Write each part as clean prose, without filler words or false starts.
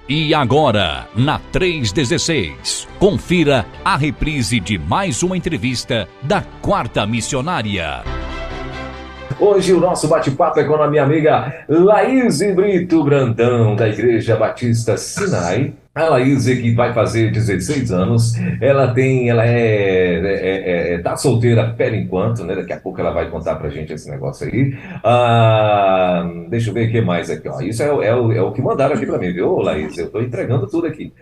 E agora, na 316, confira a reprise de mais uma entrevista da Quarta Missionária. Hoje o nosso bate-papo é com a minha amiga Laís Brito Brandão, da Igreja Batista Sinai. A Laís, que vai fazer 16 anos, ela tá solteira por enquanto, né? Daqui a pouco ela vai contar pra gente esse negócio aí. Deixa eu ver o que mais aqui, ó. Isso é o que mandaram aqui pra mim, viu, Laís? Eu tô entregando tudo aqui.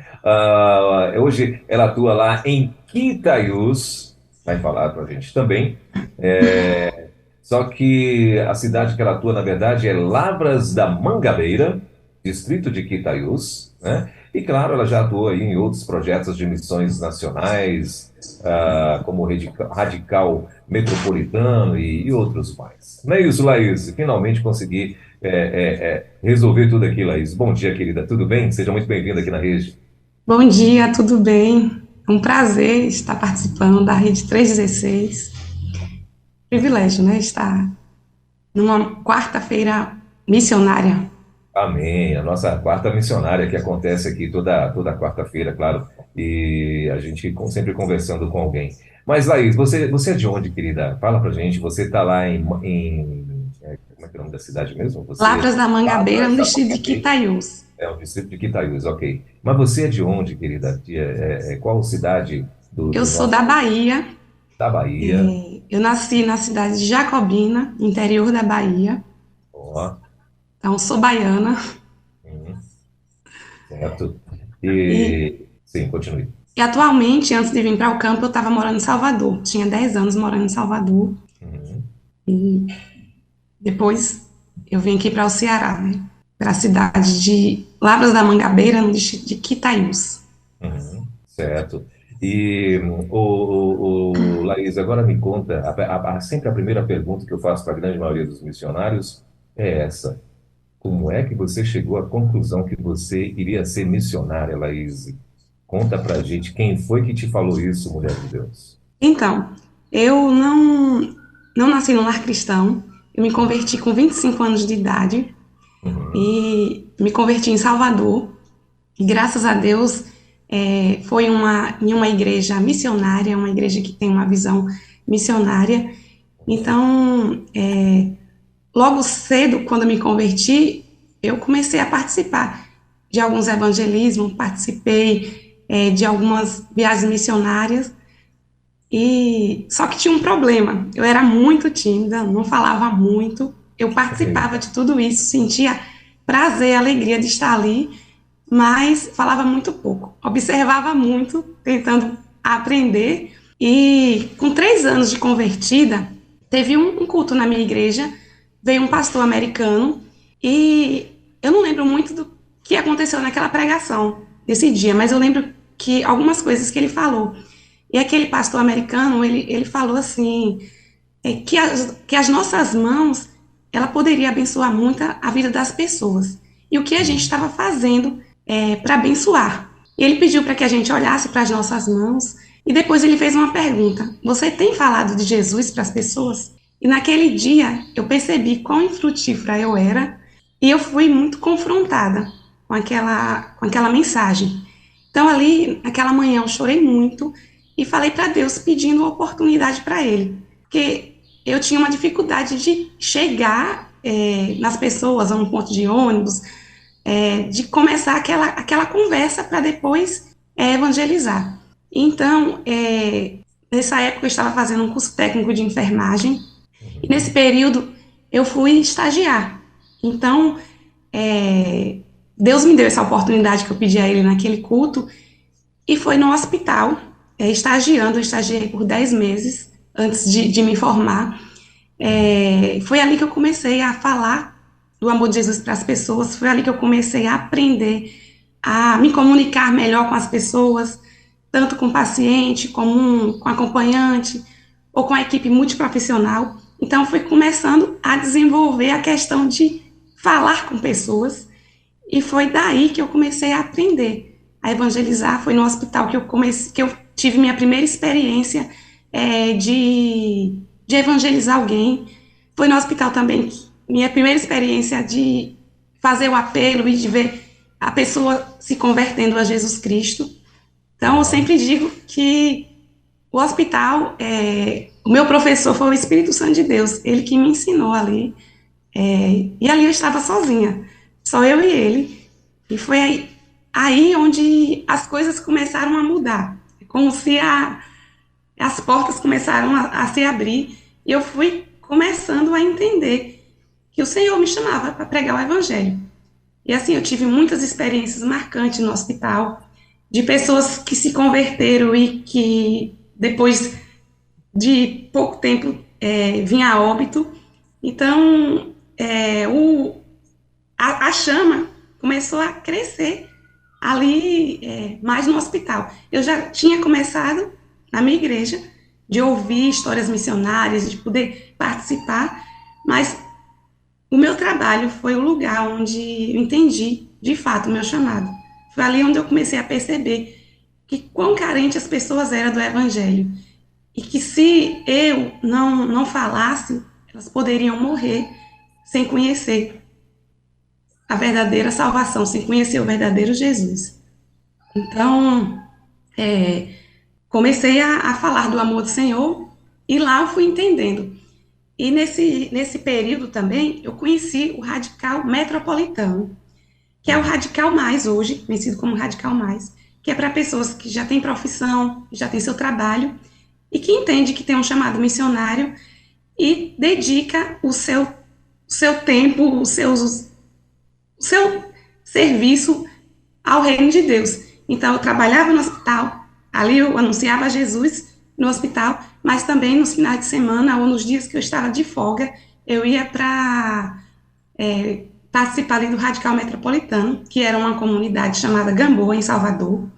Hoje ela atua lá em Quitaiús, vai falar pra gente também. Só que a cidade que ela atua, na verdade, é Lavras da Mangabeira, distrito de Quitaiús, né? E, claro, ela já atuou aí em outros projetos de missões nacionais, como Radical Metropolitano e outros mais. Não é isso, Laís? Finalmente consegui resolver tudo aqui, Laís. Bom dia, querida. Tudo bem? Seja muito bem-vinda aqui na rede. Bom dia, tudo bem? É um prazer estar participando da Rede 316. Privilégio, né? Estar numa quarta-feira missionária. Amém. A nossa quarta missionária que acontece aqui toda quarta-feira, claro, e a gente sempre conversando com alguém. Mas, Laís, você é de onde, querida? Fala pra gente. Você está lá como é que é o nome da cidade mesmo? Você é Lavras da Mangabeira, Lavras no da distrito de Mangabeira. Quitaiús. É o distrito de Quitaiús, ok. Mas você é de onde, querida? Qual cidade Eu do sou nosso da Bahia. da Bahia? Eu nasci na cidade de Jacobina, interior da Bahia. Ó, Então, sou baiana. hum, certo. E, Sim, continue. e atualmente, antes de vir para o campo, eu estava morando em Salvador. Tinha 10 anos morando em Salvador. Uhum. E depois eu vim aqui para o Ceará, né? Para a cidade de Lavras da Mangabeira, no distrito de Quitaiús. Uhum, certo. E, Laís, agora me conta, sempre a primeira pergunta que eu faço para a grande maioria dos missionários é essa: como é que você chegou à conclusão que você iria ser missionária, Laís? Conta pra gente quem foi que te falou isso, mulher de Deus. Então, eu não nasci num lar cristão. Eu me converti com 25 anos de idade Uhum, e me converti em Salvador. E graças a Deus foi em uma igreja missionária, uma igreja que tem uma visão missionária. Então, logo cedo, quando eu me converti, eu comecei a participar de alguns evangelismos, participei de algumas viagens missionárias. E só que tinha um problema. Eu era muito tímida, não falava muito. Eu participava eita, de tudo isso, sentia prazer, alegria de estar ali, mas falava muito pouco. Observava muito, tentando aprender. E com 3 anos de convertida, teve um culto na minha igreja, veio um pastor americano e eu não lembro muito do que aconteceu naquela pregação desse dia, mas eu lembro que algumas coisas que ele falou. E aquele pastor americano, ele falou assim, que as nossas mãos, ela poderia abençoar muito a vida das pessoas. E o que a gente uhum, estava fazendo para abençoar. E ele pediu para que a gente olhasse para as nossas mãos e depois ele fez uma pergunta: você tem falado de Jesus para as pessoas? E naquele dia eu percebi quão infrutífera eu era e eu fui muito confrontada com aquela mensagem. Então ali, naquela manhã, eu chorei muito e falei para Deus pedindo uma oportunidade para Ele, porque eu tinha uma dificuldade de chegar nas pessoas a um ponto de ônibus, de começar aquela conversa para depois evangelizar. Então, nessa época eu estava fazendo um curso técnico de enfermagem e nesse uhum. período eu fui estagiar. Então, Deus me deu essa oportunidade que eu pedi a Ele naquele culto e foi no hospital, estagiando. Eu estagiei por 10 meses antes de me formar. Foi ali que eu comecei a falar do amor de Jesus para as pessoas, foi ali que eu comecei a aprender a me comunicar melhor com as pessoas, tanto com o paciente, como com acompanhante, ou com a equipe multiprofissional. Então, fui começando a desenvolver a questão de falar com pessoas, e foi daí que eu comecei a aprender a evangelizar. Foi no hospital que eu tive minha primeira experiência de evangelizar alguém. Foi no hospital também que minha primeira experiência de fazer o apelo e de ver a pessoa se convertendo a Jesus Cristo. Então, eu sempre digo que o hospital, o meu professor foi o Espírito Santo de Deus, ele que me ensinou ali. E ali eu estava sozinha, só eu e ele. E foi aí onde as coisas começaram a mudar. É como se as portas começaram a se abrir e eu fui começando a entender que o Senhor me chamava para pregar o Evangelho. E assim, eu tive muitas experiências marcantes no hospital, de pessoas que se converteram e que depois de pouco tempo vinha a óbito. Então, a chama começou a crescer ali, mais no hospital. Eu já tinha começado na minha igreja, de ouvir histórias missionárias, de poder participar, mas o meu trabalho foi o lugar onde eu entendi, de fato, o meu chamado. Foi ali onde eu comecei a perceber que quão carente as pessoas eram do Evangelho, e que se eu não falasse, elas poderiam morrer sem conhecer a verdadeira salvação, sem conhecer o verdadeiro Jesus. Então, comecei a falar do amor do Senhor, e lá eu fui entendendo. E nesse período também, eu conheci o Radical Metropolitano, que é o Radical Mais hoje, conhecido como Radical Mais, que é para pessoas que já têm profissão, já têm seu trabalho, e que entende que tem um chamado missionário e dedica o seu tempo, o seu serviço ao reino de Deus. Então, eu trabalhava no hospital, ali eu anunciava Jesus no hospital, mas também nos finais de semana ou nos dias que eu estava de folga, eu ia para participar ali do Radical Metropolitano, que era uma comunidade chamada Gamboa, em Salvador.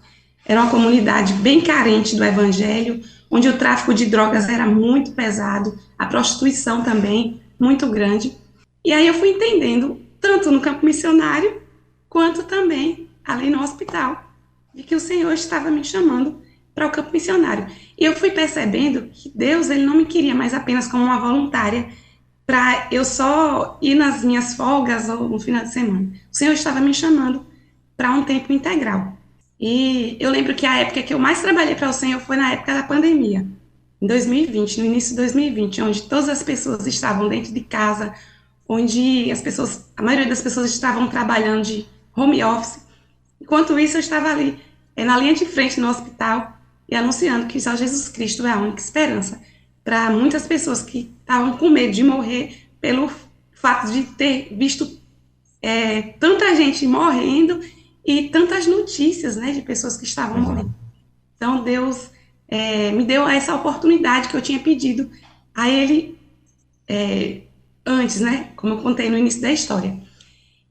Era uma comunidade bem carente do Evangelho, onde o tráfico de drogas era muito pesado, a prostituição também muito grande. E aí eu fui entendendo, tanto no campo missionário, quanto também ali no hospital, de que o Senhor estava me chamando para o campo missionário. E eu fui percebendo que Deus, ele não me queria mais apenas como uma voluntária, para eu só ir nas minhas folgas ou no final de semana. O Senhor estava me chamando para um tempo integral. E eu lembro que a época que eu mais trabalhei para o Senhor foi na época da pandemia, em 2020, no início de 2020, onde todas as pessoas estavam dentro de casa, onde a maioria das pessoas estavam trabalhando de home office. Enquanto isso, eu estava ali, na linha de frente no hospital, e anunciando que só Jesus Cristo é a única esperança para muitas pessoas que estavam com medo de morrer pelo fato de ter visto tanta gente morrendo e tantas notícias, né, de pessoas que estavam morrendo. Então, Deus me deu essa oportunidade que eu tinha pedido a Ele antes, né, como eu contei no início da história.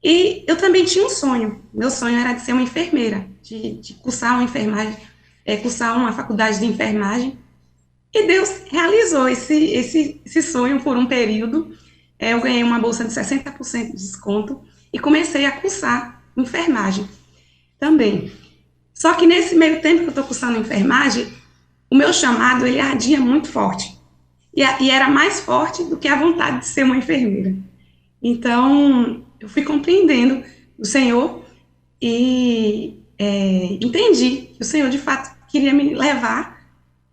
E eu também tinha um sonho. Meu sonho era de ser uma enfermeira, de cursar uma enfermagem, cursar uma faculdade de enfermagem. E Deus realizou esse sonho por um período. Eu ganhei uma bolsa de 60% de desconto e comecei a cursar enfermagem também. Só que nesse meio tempo que eu estou cursando enfermagem, o meu chamado, ele ardia muito forte. E era mais forte do que a vontade de ser uma enfermeira. Então, eu fui compreendendo o Senhor e entendi que o Senhor, de fato, queria me levar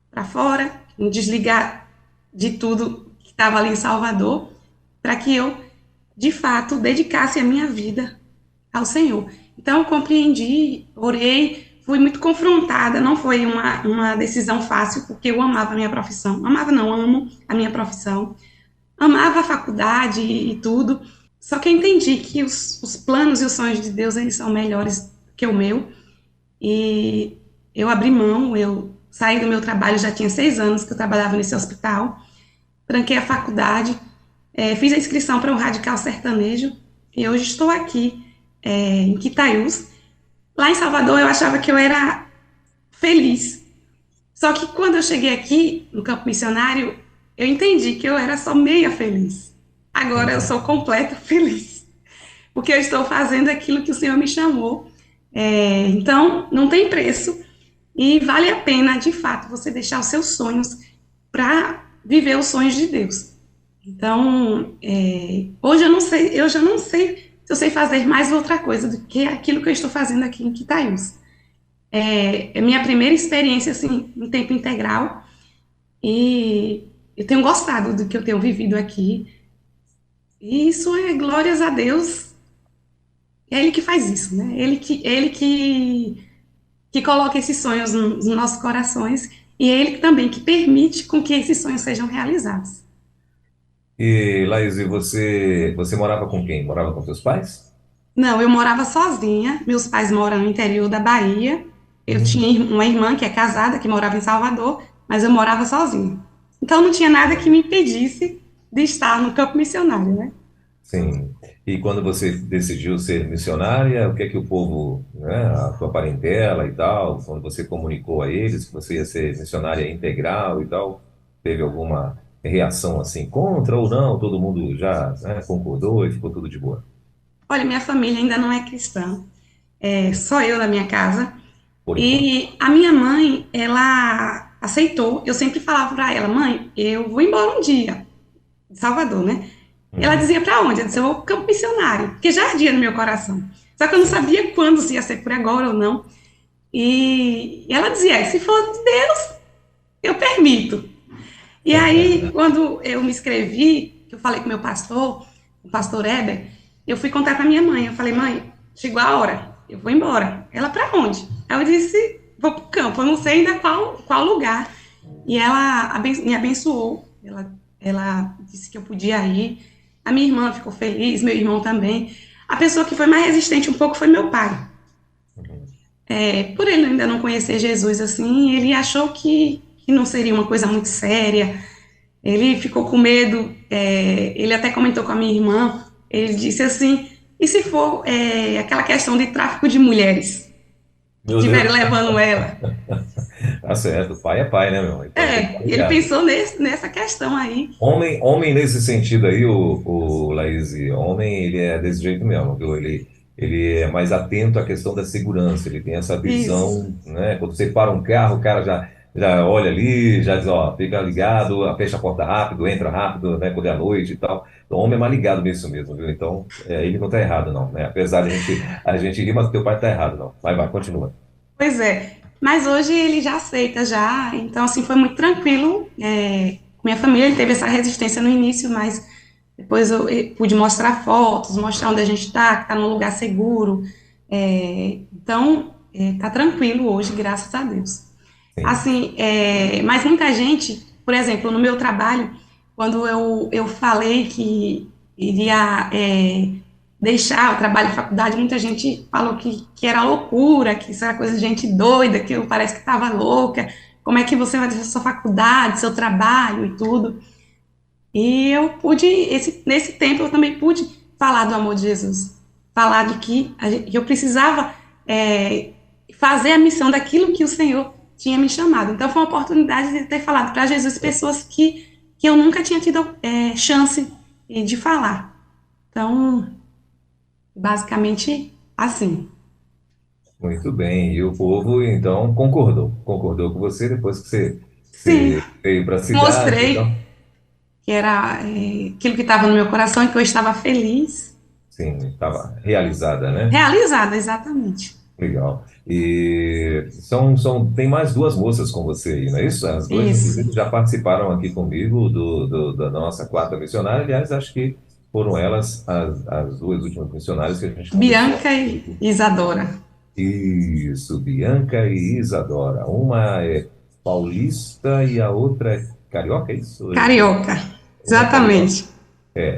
para fora, me desligar de tudo que estava ali em Salvador, para que eu, de fato, dedicasse a minha vida ao Senhor. Então, eu compreendi, orei, fui muito confrontada, não foi uma decisão fácil, porque eu amava a minha profissão. Amava não, amo a minha profissão. Amava a faculdade e tudo, só que eu entendi que os planos e os sonhos de Deus, eles são melhores que o meu, e eu abri mão, eu saí do meu trabalho, já tinha 6 anos que eu trabalhava nesse hospital, tranquei a faculdade, fiz a inscrição para um Radical Sertanejo, e hoje estou aqui em Quitaiús. Lá em Salvador eu achava que eu era feliz, só que quando eu cheguei aqui no campo missionário, eu entendi que eu era só meia feliz. Agora eu sou completa feliz, porque eu estou fazendo aquilo que o Senhor me chamou. Então, não tem preço e vale a pena, de fato, você deixar os seus sonhos para viver os sonhos de Deus. Então, hoje eu já não sei se eu sei fazer mais outra coisa do que aquilo que eu estou fazendo aqui em Quitaiús. É minha primeira experiência, assim, em tempo integral, e eu tenho gostado do que eu tenho vivido aqui, e isso é glórias a Deus, é Ele que faz isso, né? Que coloca esses sonhos nos nossos corações, e é Ele também que permite com que esses sonhos sejam realizados. E, Laís, e você morava com quem? Morava com seus pais? Não, eu morava sozinha, meus pais moram no interior da Bahia, eu Uhum. tinha uma irmã que é casada, que morava em Salvador, mas eu morava sozinha. Então não tinha nada que me impedisse de estar no campo missionário, né? Sim. E quando você decidiu ser missionária, o que é que o povo, né, a tua parentela e tal, quando você comunicou a eles que você ia ser missionária integral e tal, teve alguma reação assim contra ou não? Todo mundo já, né, concordou e ficou tudo de boa, Olha, minha família ainda não é cristã, é só eu na minha casa. por enquanto. E a minha mãe, ela aceitou. Eu sempre falava para ela, mãe, eu vou embora um dia, de Salvador, né? Ela Uhum. dizia para onde? Eu disse, eu vou para o campo missionário, porque já ardia no meu coração. Só que eu não Sim. sabia quando, se ia ser por agora ou não. E ela dizia, se for de Deus, eu permito. E aí, quando eu me inscrevi, que eu falei com meu pastor, o pastor Heber, eu fui contar para minha mãe. Eu falei, mãe, chegou a hora, eu vou embora. Ela, para onde? Aí eu disse, vou para o campo, eu não sei ainda qual lugar. E ela me abençoou, ela disse que eu podia ir. A minha irmã ficou feliz, meu irmão também. A pessoa que foi mais resistente um pouco foi meu pai. Uhum. Por ele ainda não conhecer Jesus assim, ele achou que não seria uma coisa muito séria. Ele ficou com medo. Ele até comentou com a minha irmã. Ele disse assim: e se for aquela questão de tráfico de mulheres? Que Meu Deus, estiverem levando ela. tá certo, pai é pai, né, meu irmão? Então tem que estar Ele ligado. pensou nessa questão aí. Homem nesse sentido aí, o Laís, homem, ele é desse jeito mesmo, viu? Ele é mais atento à questão da segurança, ele tem essa Isso, visão, né? Quando você para um carro, o cara já olha ali, já diz, ó, fica ligado, fecha a porta rápido, entra rápido, né? Quando é à noite e tal. Então, o homem é mais ligado nisso mesmo, viu? Então, ele não tá errado, não, né? Apesar de a gente rir, mas teu pai tá errado, não. Vai, continua. pois é. Mas hoje ele já aceita, já. Então, assim, foi muito tranquilo. Minha família ele teve essa resistência no início, mas depois eu pude mostrar fotos, mostrar onde a gente está, que está num lugar seguro. Então, tá tranquilo hoje, graças a Deus. Sim. Assim, mas muita gente, por exemplo, no meu trabalho, quando eu falei que iria deixar o trabalho de faculdade, muita gente falou que era loucura, que isso era coisa de gente doida, que eu parece que estava louca. Como é que você vai deixar sua faculdade, seu trabalho e tudo? E eu pude, nesse tempo, eu também pude falar do amor de Jesus, falar de que eu precisava fazer a missão daquilo que o Senhor tinha me chamado. Então, foi uma oportunidade de ter falado para Jesus pessoas que eu nunca tinha tido chance de falar. Então, basicamente, assim. Muito bem. E o povo, então, concordou com você depois que Sim, você veio para a cidade, mostrei então. que era aquilo que estava no meu coração e que eu estava feliz, Sim, estava realizada, né? realizada, exatamente. Legal. E tem mais duas moças com você aí, não é isso? As duas, Isso. inclusive, já participaram aqui comigo da nossa quarta missionária. Aliás, acho que foram elas as duas últimas missionárias que a gente conversou. Bianca e Isadora. Isso, Bianca e Isadora. Uma é paulista e a outra é carioca, é isso? Carioca. Uma é carioca. Exatamente.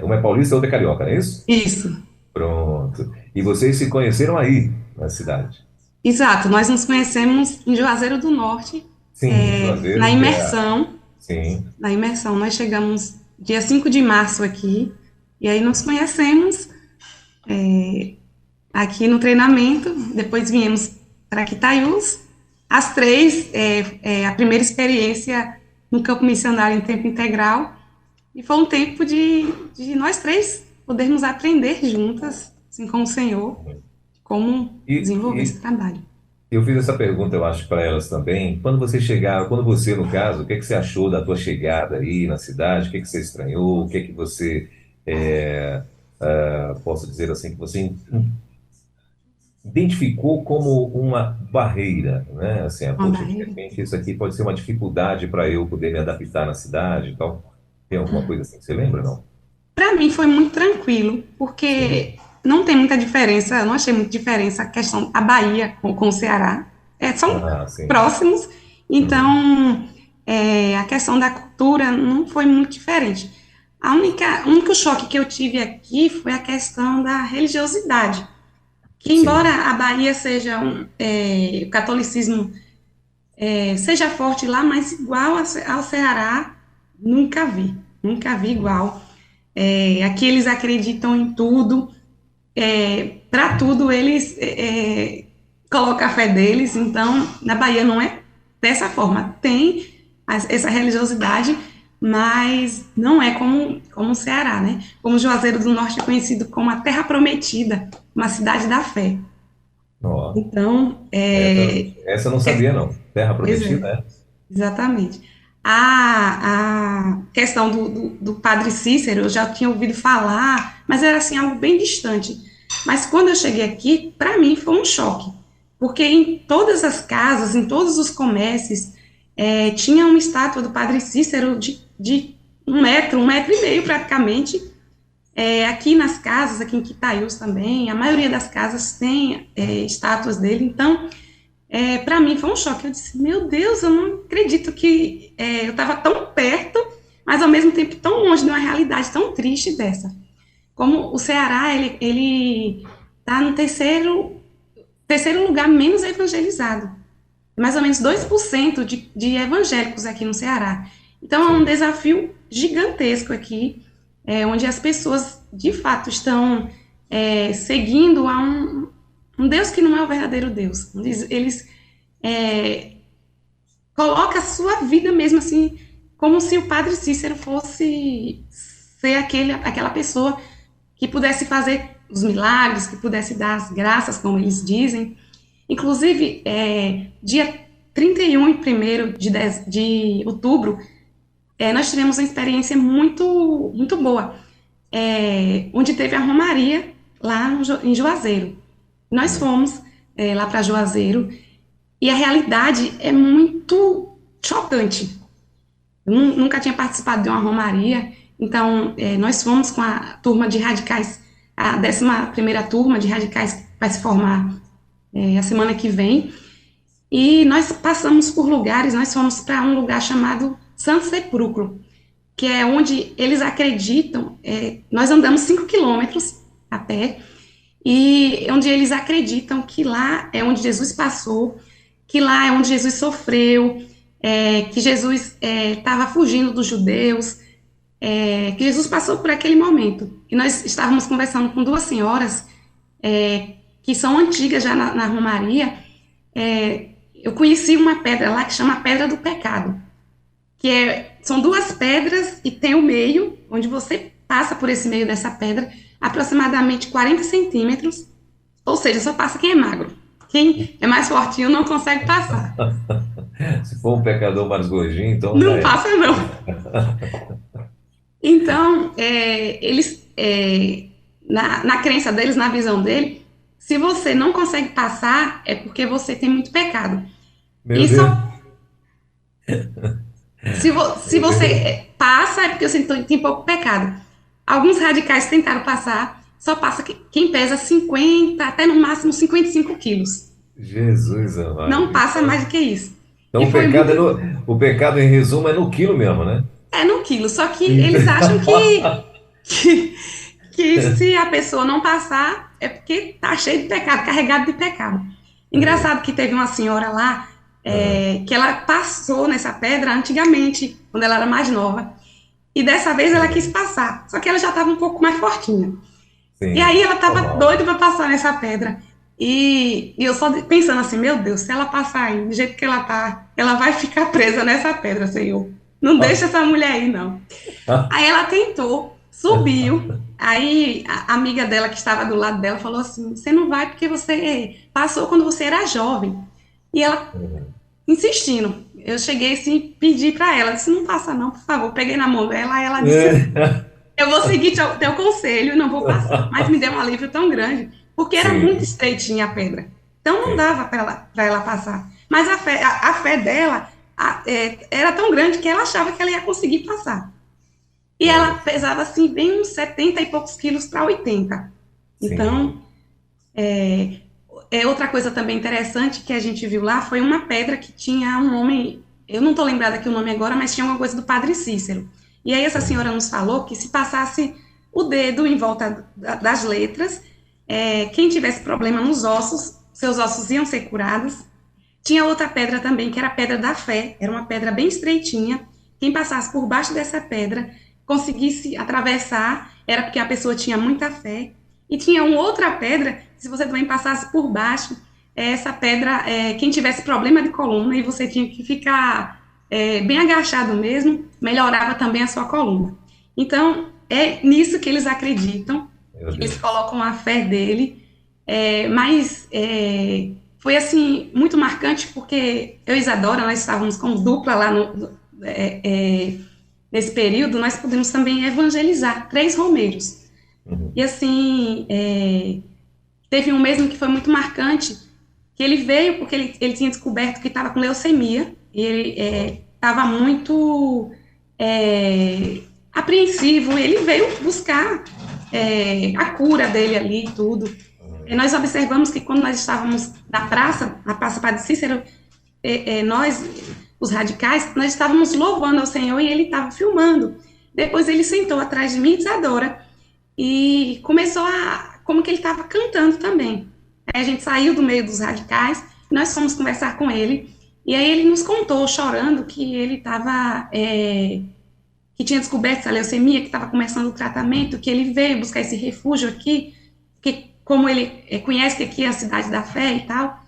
Uma é paulista e outra é carioca, não é isso? Isso. Pronto. E vocês se conheceram aí, na cidade? Exato. Nós nos conhecemos em Juazeiro do Norte, Sim, na Juazeiro, que é. imersão. Sim. Na imersão. Nós chegamos dia 5 de março aqui, e aí nos conhecemos aqui no treinamento, depois viemos para Quitaiús. As três, a primeira experiência no campo missionário em tempo integral, e foi um tempo de nós três podermos aprender juntas, assim com o Senhor, como E, desenvolver esse e trabalho. eu fiz essa pergunta, eu acho, para elas também. Quando você, no caso, o que é que você achou da tua chegada aí na cidade? O que é que você estranhou? O que é que você posso dizer assim, que você identificou como uma barreira, né? Assim, Uma poxa, de barreira. repente isso aqui pode ser uma dificuldade para eu poder me adaptar na cidade e tal. Tem alguma coisa assim que você lembra, não? Para mim foi muito tranquilo, Sim. porque não tem muita diferença, eu não achei muita diferença a questão a Bahia com o Ceará. São Ah, sim. próximos, Uhum. então a questão da cultura não foi muito diferente. O único choque que eu tive aqui foi a questão da religiosidade, que Sim. embora a Bahia seja o catolicismo seja forte lá, mas igual ao Ceará, nunca vi igual. Aqui eles acreditam em tudo, para tudo eles colocam a fé deles, então na Bahia não é dessa forma. Tem essa religiosidade, mas não é como o Ceará, né? Como Juazeiro do Norte é conhecido como a Terra Prometida, uma cidade da fé. Ó, Então, essa eu não sabia, não. Terra pois Prometida, é, é? exatamente. A questão do padre Cícero, eu já tinha ouvido falar, mas era assim, algo bem distante. Mas quando eu cheguei aqui, para mim foi um choque, porque em todas as casas, em todos os comércios, tinha uma estátua do padre Cícero de um metro e meio praticamente. Aqui nas casas, aqui em Quitaiús também, a maioria das casas tem estátuas dele, então para mim foi um choque. Eu disse, meu Deus, eu não acredito que eu estava tão perto, mas ao mesmo tempo tão longe de uma realidade tão triste dessa. Como o Ceará, ele está no terceiro lugar menos evangelizado. Mais ou menos 2% de evangélicos aqui no Ceará. Então é um Sim. desafio gigantesco aqui, onde as pessoas de fato estão seguindo a um Deus que não é o verdadeiro Deus. Eles coloca a sua vida mesmo assim, como se o padre Cícero fosse ser aquela pessoa que pudesse fazer os milagres, que pudesse dar as graças, como eles dizem. Inclusive, dia 31 e 1º de outubro, nós tivemos uma experiência muito boa, onde teve a Romaria lá em Juazeiro. Nós Uhum. fomos lá para Juazeiro e a realidade é muito chocante. Eu nunca tinha participado de uma romaria, então nós fomos com a turma de radicais, a 11ª turma de radicais que vai se formar a semana que vem, e nós passamos por lugares, nós fomos para um lugar chamado Santo Sepulcro, que é onde eles acreditam, nós andamos 5 quilômetros a pé, e onde eles acreditam que lá é onde Jesus passou, que lá é onde Jesus sofreu, que Jesus estava fugindo dos judeus, que Jesus passou por aquele momento. E nós estávamos conversando com duas senhoras que são antigas já na Romaria. Eu conheci uma pedra lá que chama Pedra do Pecado, que são duas pedras e tem o meio, onde você passa por esse meio dessa pedra, aproximadamente 40 centímetros, ou seja, só passa quem é magro. Quem é mais fortinho não consegue passar. Se for um pecador mais gordinho, então já Não é. passa, não. Então, eles, na crença deles, na visão dele, se você não consegue passar, é porque você tem muito pecado. Meu E Deus. só se Meu você Deus. passa, é porque você tem pouco pecado. Alguns radicais tentaram passar, só passa quem pesa 50, até no máximo 55 quilos. Jesus amado. Não passa mais do que isso. Então E o foi pecado muito. o pecado em resumo é no quilo mesmo, né? No quilo. Só que eles acham Então, que, que se a pessoa não passar, é porque tá cheio de pecado, carregado de pecado. Engraçado que teve uma senhora lá, ah, que ela passou nessa pedra antigamente, quando ela era mais nova. E dessa vez ela quis passar. Só que ela já estava um pouco mais fortinha. E sim, aí ela estava normal. doida para passar nessa pedra. E eu só pensando assim, meu Deus, se ela passar aí, do jeito que ela tá, ela vai ficar presa nessa pedra, Senhor. Não deixa essa mulher aí, não. Aí ela tentou, subiu. Aí a amiga dela que estava do lado dela falou assim: Você não vai porque você passou quando você era jovem. E ela insistindo. Eu cheguei assim, pedi para ela, disse: Não passa não, por favor. Peguei na mão dela, aí ela disse: Não. eu vou seguir teu conselho, não vou passar. Mas me deu um alívio tão grande, porque era muito Sim, estreitinha a pedra. Então não sim. dava para ela passar. Mas a fé dela era tão grande que ela achava que ela ia conseguir passar. E ela Olha, pesava assim, bem uns 70 e poucos quilos para 80. sim. Então, outra coisa também interessante que a gente viu lá foi uma pedra que tinha um nome, eu não estou lembrada aqui o nome agora, mas tinha uma coisa do Padre Cícero. E aí essa senhora Uhum. nos falou que se passasse o dedo em volta das letras, quem tivesse problema nos ossos, seus ossos iam ser curados. Tinha outra pedra também, que era a pedra da fé, era uma pedra bem estreitinha. Quem passasse por baixo dessa pedra, conseguisse atravessar, era porque a pessoa tinha muita fé. E tinha uma outra pedra, se você também passasse por baixo, essa pedra, quem tivesse problema de coluna e você tinha que ficar bem agachado mesmo, melhorava também a sua coluna. Então, é nisso que eles acreditam, Meu que eles Deus. colocam a fé dele, mas foi assim muito marcante porque eu e Isadora nós estávamos como dupla lá nesse período, nós pudemos também evangelizar 3 romeiros. E Uhum. assim, teve um mesmo que foi muito marcante, que ele veio porque ele tinha descoberto que estava com leucemia, e ele estava muito apreensivo, ele veio buscar a cura dele ali e tudo. E Uhum. nós observamos que quando nós estávamos na Praça Padre Cícero, nós, os radicais, nós estávamos louvando ao Senhor e ele estava filmando. Depois ele sentou atrás de mim, Isadora, e começou como que ele estava cantando também. Aí a gente saiu do meio dos radicais, nós fomos conversar com ele, e aí ele nos contou, chorando, que ele estava, que tinha descoberto essa leucemia, que estava começando o tratamento, que ele veio buscar esse refúgio aqui, que como ele conhece que aqui é a cidade da fé e tal.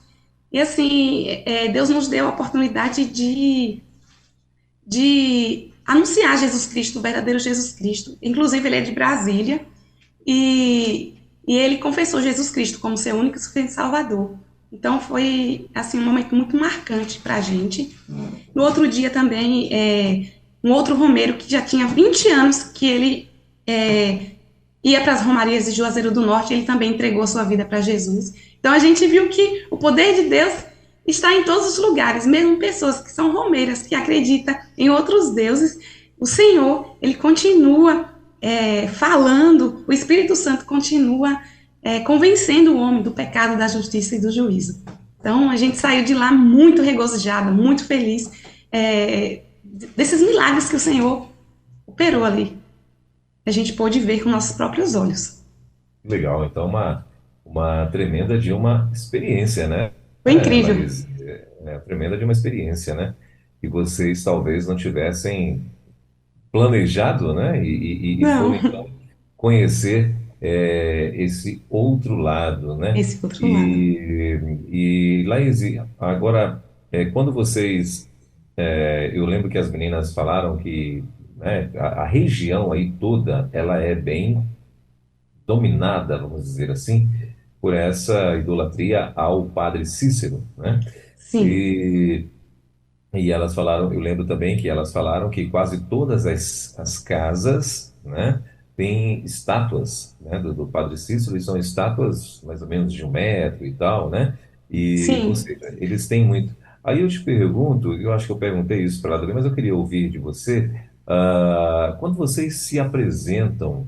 E assim, Deus nos deu a oportunidade de anunciar Jesus Cristo, o verdadeiro Jesus Cristo. Inclusive, ele é de Brasília, e ele confessou Jesus Cristo como seu único e suficiente Salvador. Então foi assim um momento muito marcante para a gente. No outro dia também, um outro romeiro que já tinha 20 anos que ele ia para as romarias de Juazeiro do Norte, ele também entregou a sua vida para Jesus. Então a gente viu que o poder de Deus está em todos os lugares, mesmo pessoas que são romeiras, que acreditam em outros deuses, o Senhor, ele continua falando, o Espírito Santo continua convencendo o homem do pecado, da justiça e do juízo. Então a gente saiu de lá muito regozijada, muito feliz desses milagres que o Senhor operou ali. A gente pôde ver com nossos próprios olhos. Legal. Então, uma tremenda de uma experiência, né, Foi incrível. Laís? Tremenda de uma experiência, né? Que vocês talvez não tivessem planejado, né? E foram Não, então conhecer esse outro lado, né? esse outro lado. E Laís, agora, quando vocês, eu lembro que as meninas falaram que, né, a região aí toda, ela é bem dominada, vamos dizer assim, por essa idolatria ao Padre Cícero, né? Sim, E e elas falaram, eu lembro também que elas falaram que quase todas as casas, né, têm estátuas, né, do Padre Cícero, e são estátuas mais ou menos de 1 metro e tal, né? E, ou sim. seja, eles têm muito. Aí eu te pergunto, eu acho que eu perguntei isso para ela, mas eu queria ouvir de você, quando vocês se apresentam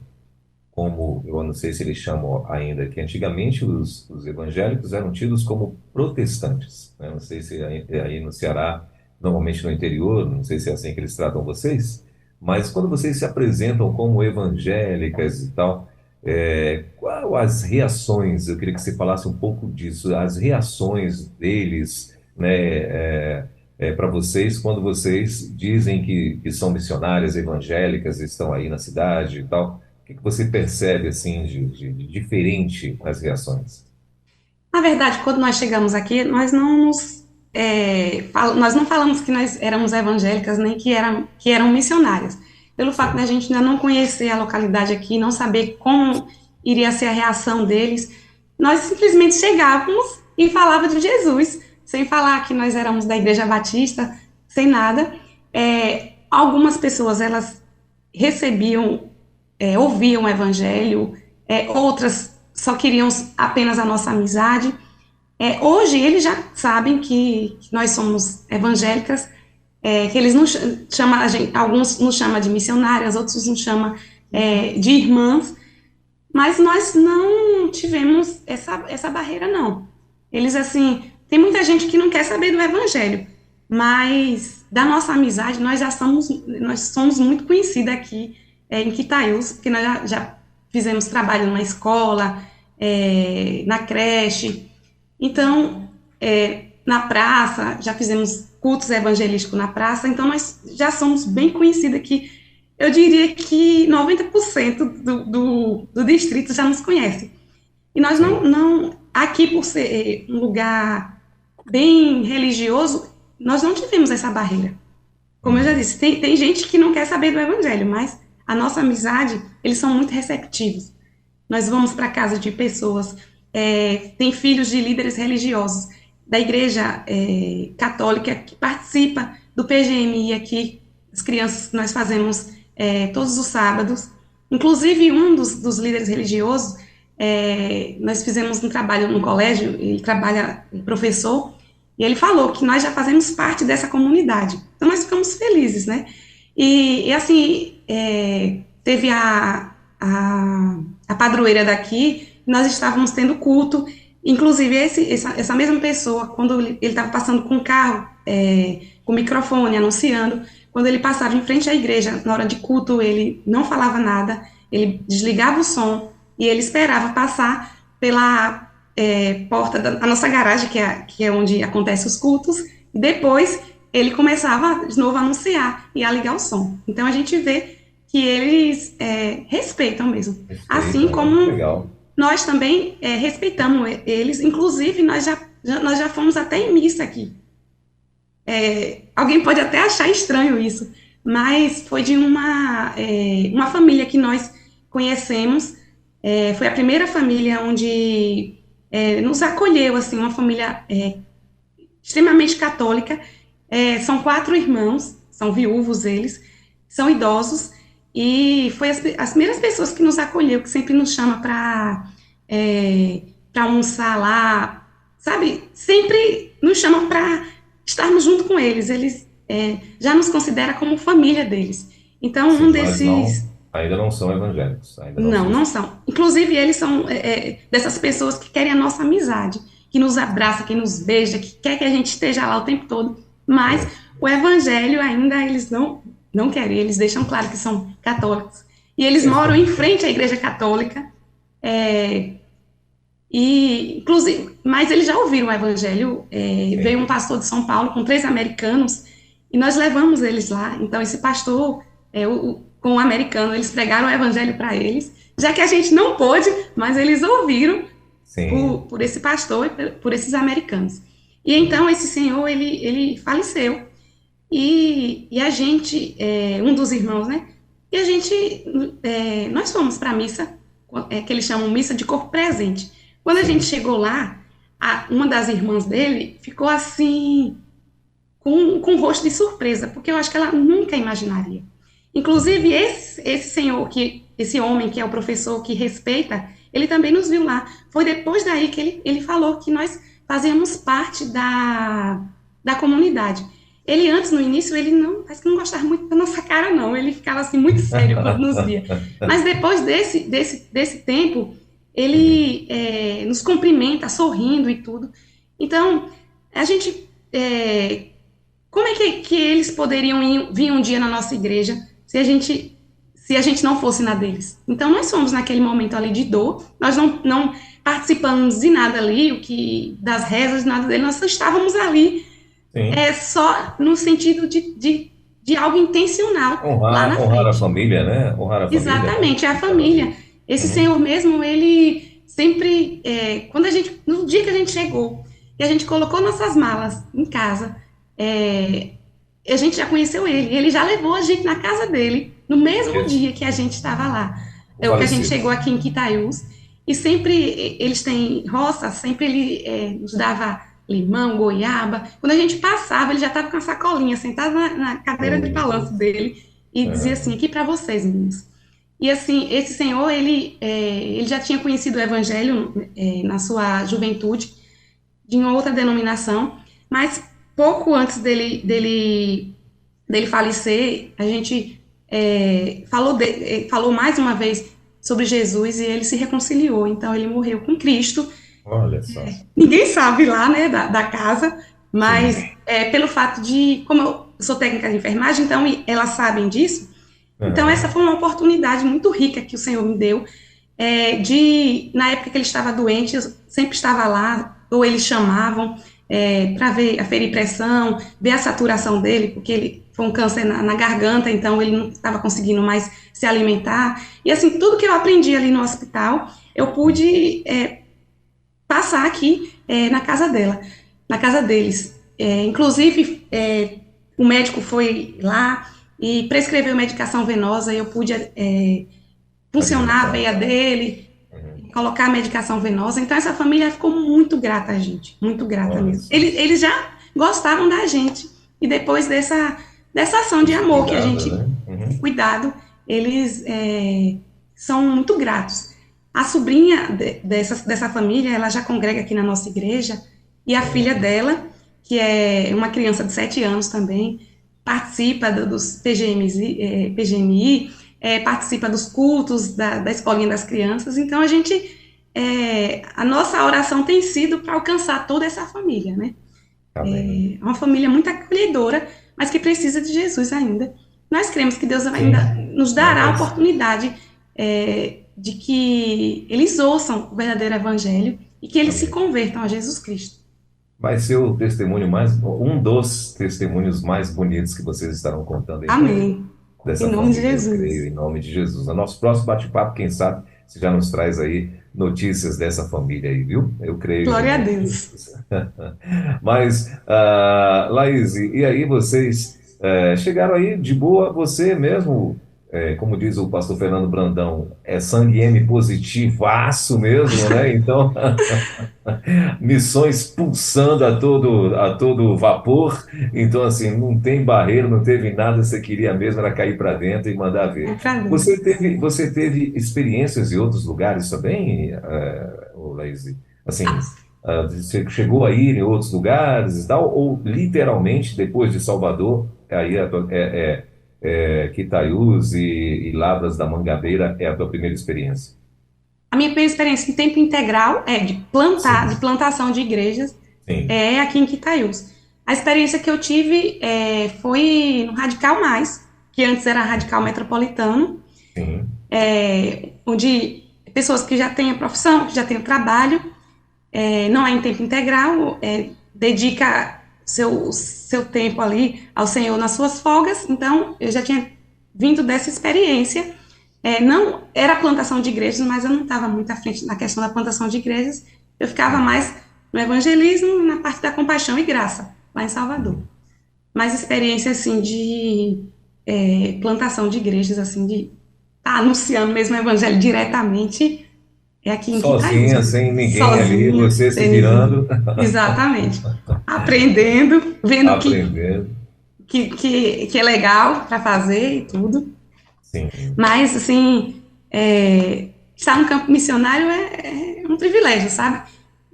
como, eu não sei se eles chamam ainda, que antigamente os evangélicos eram tidos como protestantes, né? Não sei se aí no Ceará, normalmente no interior, não sei se é assim que eles tratam vocês, mas quando vocês se apresentam como evangélicas e tal, qual as reações? Eu queria que você falasse um pouco disso, as reações deles, né, para vocês quando vocês dizem que são missionárias evangélicas, estão aí na cidade e tal. O que você percebe assim de diferente nas reações? Na verdade, quando nós chegamos aqui, nós não nós não falamos que nós éramos evangélicas, nem que eram missionárias. Pelo fato da Sim. gente ainda não conhecer a localidade aqui, não saber como iria ser a reação deles, nós simplesmente chegávamos e falava de Jesus, sem falar que nós éramos da Igreja Batista, sem nada. Algumas pessoas, elas recebiam ouviam o evangelho, outras só queriam apenas a nossa amizade. Hoje eles já sabem que nós somos evangélicas, que eles nos chamam, alguns nos chamam de missionárias, outros nos chamam de irmãs, mas nós não tivemos essa barreira, não. Eles, assim, tem muita gente que não quer saber do evangelho, mas da nossa amizade nós somos muito conhecidas aqui em Quitaiús, porque nós já fizemos trabalho na escola, na creche. Então, na praça, já fizemos cultos evangelísticos na praça, então nós já somos bem conhecidos aqui. Eu diria que 90% do distrito já nos conhece. E nós não, aqui por ser um lugar bem religioso, nós não tivemos essa barreira. Como eu já disse, tem gente que não quer saber do evangelho, mas a nossa amizade, eles são muito receptivos. Nós vamos para a casa de pessoas, tem filhos de líderes religiosos da igreja católica que participa do PGMI aqui, as crianças que nós fazemos todos os sábados. Inclusive, um dos líderes religiosos, nós fizemos um trabalho no colégio, ele trabalha professor, e ele falou que nós já fazemos parte dessa comunidade. Então, nós ficamos felizes, né? E assim, teve a padroeira daqui, nós estávamos tendo culto, inclusive essa mesma pessoa, quando ele estava passando com o carro, com o microfone, anunciando, quando ele passava em frente à igreja, na hora de culto, ele não falava nada, ele desligava o som, e ele esperava passar pela porta da nossa garagem, que é onde acontecem os cultos, e depois ele começava de novo a anunciar e a ligar o som. Então a gente vê que eles respeitam mesmo. Assim como legal. Nós também respeitamos eles, inclusive nós já fomos até em missa aqui. Alguém pode até achar estranho isso, mas foi de uma família que nós conhecemos, foi a primeira família onde nos acolheu, assim, uma família extremamente católica. São 4 irmãos, são viúvos eles, são idosos, e foi as primeiras pessoas que nos acolheu, que sempre nos chama para almoçar lá, sabe? Sempre nos chamam para estarmos junto com eles. Eles já nos consideram como família deles. Então, Sim, um desses... Ainda não são evangélicos. Não são. Inclusive, eles são dessas pessoas que querem a nossa amizade, que nos abraça, que nos beija, que quer que a gente esteja lá o tempo todo. Mas o evangelho ainda eles não querem. Eles deixam claro que são católicos. E eles moram em frente à igreja católica. Inclusive, mas eles já ouviram o evangelho. Veio um pastor de São Paulo com 3 americanos e nós levamos eles lá. Então, esse pastor... com o americano, eles pregaram o evangelho para eles, já que a gente não pôde, mas eles ouviram por esse pastor e por esses americanos. E então esse senhor, ele faleceu, e a gente, um dos irmãos, né, e a gente, nós fomos para a missa, que eles chamam missa de corpo presente. Quando a gente chegou lá, uma das irmãs dele ficou assim, com um rosto de surpresa, porque eu acho que ela nunca imaginaria. Inclusive, esse homem que é o professor que respeita, ele também nos viu lá. Foi depois daí que ele falou que nós fazíamos parte da comunidade. Ele, antes, no início, parece que não gostava muito da nossa cara, não. Ele ficava, assim, muito sério quando nos via. Mas depois desse tempo, ele nos cumprimenta, sorrindo e tudo. Então, a gente... como é que eles poderiam vir um dia na nossa igreja se a gente não fosse na deles? Então, nós fomos naquele momento ali de dor, nós não participamos de nada ali, das rezas, nada dele, nós só estávamos ali, só no sentido de algo intencional. Honrar a família, né? Honrar a família. Exatamente, a família. Esse senhor mesmo, ele sempre, no dia que a gente chegou, e a gente colocou nossas malas em casa, a gente já conheceu ele já levou a gente na casa dele, no mesmo dia que a gente estava lá. Que a gente chegou aqui em Quitaiús, e sempre, eles têm roça, sempre ele nos dava limão, goiaba. Quando a gente passava, ele já estava com a sacolinha, sentado na cadeira de balanço dele, e dizia assim, aqui para vocês, meninos. E assim, esse senhor, ele já tinha conhecido o evangelho na sua juventude, de uma outra denominação, mas pouco antes dele falecer, a gente falou mais uma vez sobre Jesus e ele se reconciliou. Então, ele morreu com Cristo. Olha só. Ninguém sabe lá, né, da casa, mas Sim. pelo fato de, como eu sou técnica de enfermagem, então elas sabem disso. Então, essa Aham. foi uma oportunidade muito rica que o Senhor me deu, na época que ele estava doente, eu sempre estava lá, ou eles chamavam para ver, aferir pressão, ver a saturação dele, porque ele foi um câncer na garganta, então ele não estava conseguindo mais se alimentar. E assim, tudo que eu aprendi ali no hospital, eu pude passar aqui na casa dela, na casa deles. Inclusive, o médico foi lá e prescreveu medicação venosa, e eu pude funcionar a Administrar, veia tá? dele, Uhum. colocar a medicação venosa. Então, essa família ficou muito grata a gente, muito grata Olha mesmo. só. Eles já gostavam da gente, e depois dessa ação de Esse amor que a cuidado, gente, né? esse Uhum. cuidado, eles são muito gratos. A sobrinha dessa família, ela já congrega aqui na nossa igreja, e a filha Sim. dela, que é uma criança de 7 anos também, participa dos PGMI, participa dos cultos da Escolinha das Crianças. Então, a nossa oração tem sido para alcançar toda essa família, né? Amém. É uma família muito acolhedora, mas que precisa de Jesus ainda. Nós cremos que Deus ainda Sim. nos Não dará a vai ser. oportunidade de que eles ouçam o verdadeiro evangelho e que eles se Amém. convertam a Jesus Cristo. Vai ser o testemunho um dos testemunhos mais bonitos que vocês estarão contando aí para ele, Amém. Em dessa nome de família, eu creio, Jesus. em nome de Jesus. No nosso próximo bate-papo, quem sabe, você já nos traz aí notícias dessa família aí, viu? Eu creio em Glória a nome de Deus. Jesus. Mas, Laís, e aí vocês chegaram aí de boa, você mesmo, como diz o pastor Fernando Brandão, é sangue M positivaço mesmo, né? Então, missões pulsando a todo vapor. Então, assim, não tem barreira, não teve nada, você queria mesmo era cair para dentro e mandar É ver. para Deus. Você teve experiências em outros lugares também, Laís? Assim, você chegou a ir em outros lugares e tal, ou literalmente, depois de Salvador, aí Quitaiús e Lavras da Mangabeira é a tua primeira experiência? A minha primeira experiência em tempo integral de Sim, plantação de igrejas, sim, é aqui em Quitaiús. A experiência que eu tive foi no Radical Mais, que antes era Radical Metropolitano, sim. onde pessoas que já têm a profissão, que já têm o trabalho, não é em tempo integral, dedica seu tempo ali ao Senhor nas suas folgas. Então, eu já tinha vindo dessa experiência. Não era plantação de igrejas, mas eu não estava muito à frente na questão da plantação de igrejas. Eu ficava mais no evangelismo, na parte da compaixão e graça, lá em Salvador. Mas experiência, assim, de plantação de igrejas, assim, de estar anunciando mesmo o evangelho diretamente, é aqui em Quitaiús Sozinha, mesmo. sem ninguém ali, Sozinha, você se sem ninguém. virando, Exatamente. Aprendendo, vendo aprendendo. que é legal para fazer e tudo. Sim, Mas, assim, estar no campo missionário é um privilégio, sabe?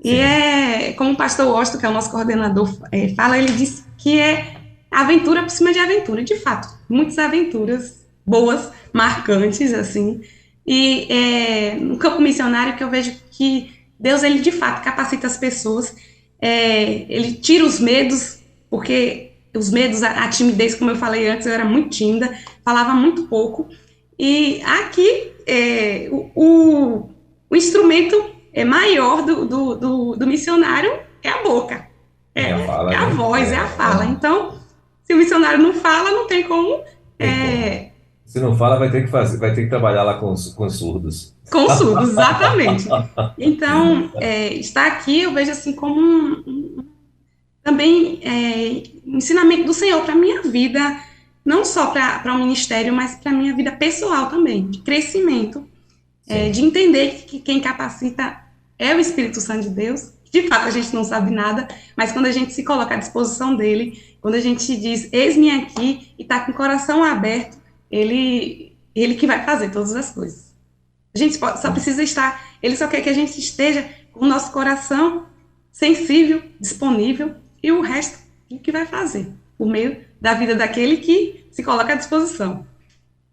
E sim, como o pastor Washington, que é o nosso coordenador, fala, ele diz que é aventura por cima de aventura. E, de fato, muitas aventuras boas, marcantes, assim. E no campo missionário que eu vejo que Deus, ele de fato capacita as pessoas, ele tira os medos, porque os medos, a timidez, como eu falei antes, eu era muito tímida, falava muito pouco. E aqui, o instrumento maior do missionário é a boca, é a é fala, a né? voz, é a fala. Então, se o missionário não fala, não tem como Tem como. é, Se não fala, vai ter que fazer, vai ter que trabalhar lá com os surdos. com surdos, exatamente. Então, estar aqui eu vejo assim como também um ensinamento do Senhor para a minha vida, não só para o ministério, mas para a minha vida pessoal também, de crescimento, de Sim, entender que quem capacita é o Espírito Santo de Deus. De fato, a gente não sabe nada, mas quando a gente se coloca à disposição dele, quando a gente diz, eis-me aqui, e está com o coração aberto, ele Ele que vai fazer todas as coisas. A gente só precisa estar, ele só quer que a gente esteja com o nosso coração sensível, disponível, e o resto o que vai fazer, por meio da vida daquele que se coloca à disposição.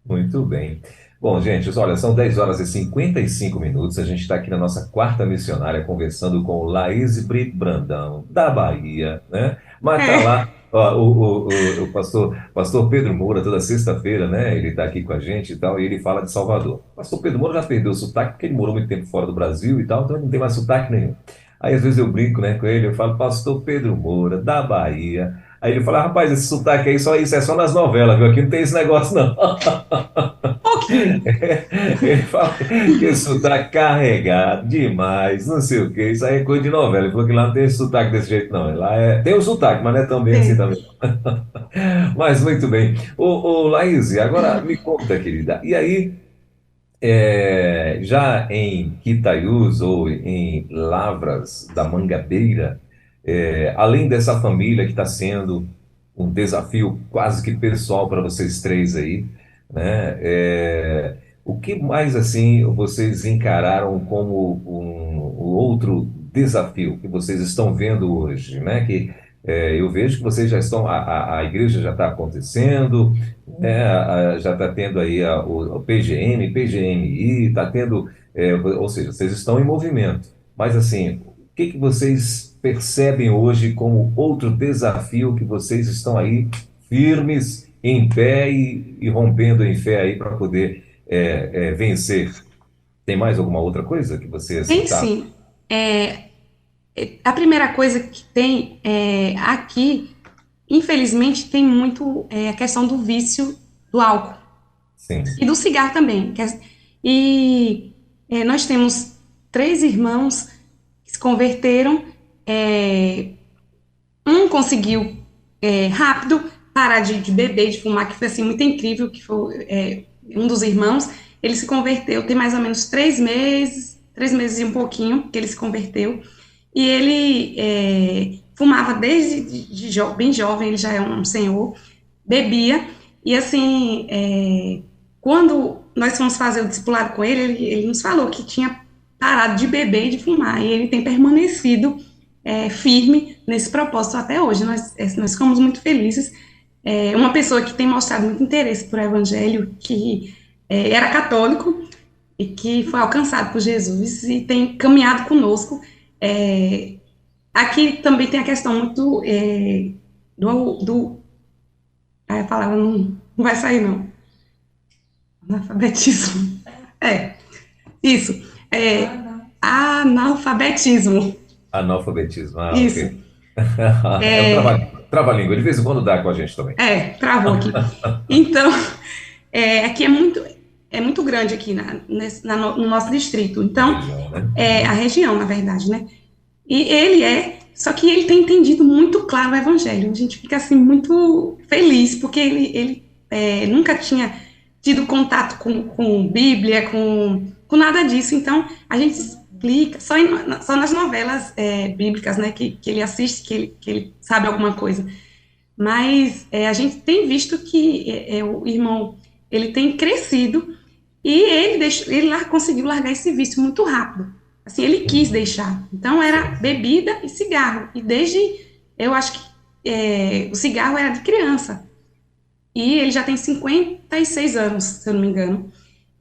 Muito bem. Bom, gente, olha, são 10 horas e 55 minutos. A gente está aqui na nossa quarta missionária conversando com o Laís Brito Brandão, da Bahia, né? Mas tá É, lá, ó, o pastor Pedro Moura, toda sexta-feira, né? Ele está aqui com a gente e tal, e ele fala de Salvador. O pastor Pedro Moura já perdeu o sotaque, porque ele morou muito tempo fora do Brasil e tal, então ele não tem mais sotaque nenhum. Aí às vezes eu brinco, né, com ele, eu falo, pastor Pedro Moura, da Bahia. Aí ele fala, rapaz, esse sotaque aí, só isso é só nas novelas, viu? Aqui não tem esse negócio, não. pouquinho. Ele fala que esse sotaque carregado demais, não sei o quê. Isso aí é coisa de novela. Ele falou que lá não tem esse sotaque desse jeito, não. Lá tem o sotaque, mas não é tão bem assim É. também. Mas muito bem. Ô, Laís, agora me conta, querida. E aí, já em Quitaiús ou em Lavras da Mangabeira, além dessa família que está sendo um desafio quase que pessoal para vocês três aí, né? O que mais assim vocês encararam como um outro desafio que vocês estão vendo hoje, né? Que eu vejo que vocês já estão, a igreja já está acontecendo, né? Já está tendo aí o PGM, PGMI, está tendo, ou seja, vocês estão em movimento. Mas assim, o que vocês percebem hoje como outro desafio que vocês estão aí firmes, em pé e rompendo em fé aí para poder vencer? Tem mais alguma outra coisa que você Tem citar? sim. É, a primeira coisa que tem aqui, infelizmente, tem muito a questão do vício do álcool Sim. e do cigarro também. E nós temos três irmãos que se converteram. Um conseguiu rápido parar de beber, de fumar, que foi assim muito incrível, que foi um dos irmãos. Ele se converteu, tem mais ou menos 3 meses e um pouquinho que ele se converteu. E ele fumava desde bem jovem, ele já é um senhor, bebia. E assim, quando nós fomos fazer o discipulado com ele, ele nos falou que tinha parado de beber e de fumar. E ele tem permanecido firme nesse propósito até hoje. Nós ficamos muito felizes. Uma pessoa que tem mostrado muito interesse por evangelho, que era católico e que foi alcançado por Jesus e tem caminhado conosco. Aqui também tem a questão muito a palavra não vai sair, não. Analfabetismo. Isso. Analfabetismo. Analfabetismo. Ah, Isso. ok. É um trava-língua. De vez em quando dá com a gente também. Travou aqui. Então, aqui é muito grande aqui no nosso distrito. Então, Região, né? a região, na verdade, né? E só que ele tem entendido muito claro o evangelho. A gente fica, assim, muito feliz, porque ele nunca tinha tido contato com Bíblia, com nada disso. Então, a gente explica, só nas novelas bíblicas, né, que ele assiste, que ele sabe alguma coisa. Mas a gente tem visto que o irmão, ele tem crescido e ele conseguiu largar esse vício muito rápido. Assim, ele quis deixar. Então, era bebida e cigarro. E eu acho que o cigarro era de criança. E ele já tem 56 anos, se eu não me engano.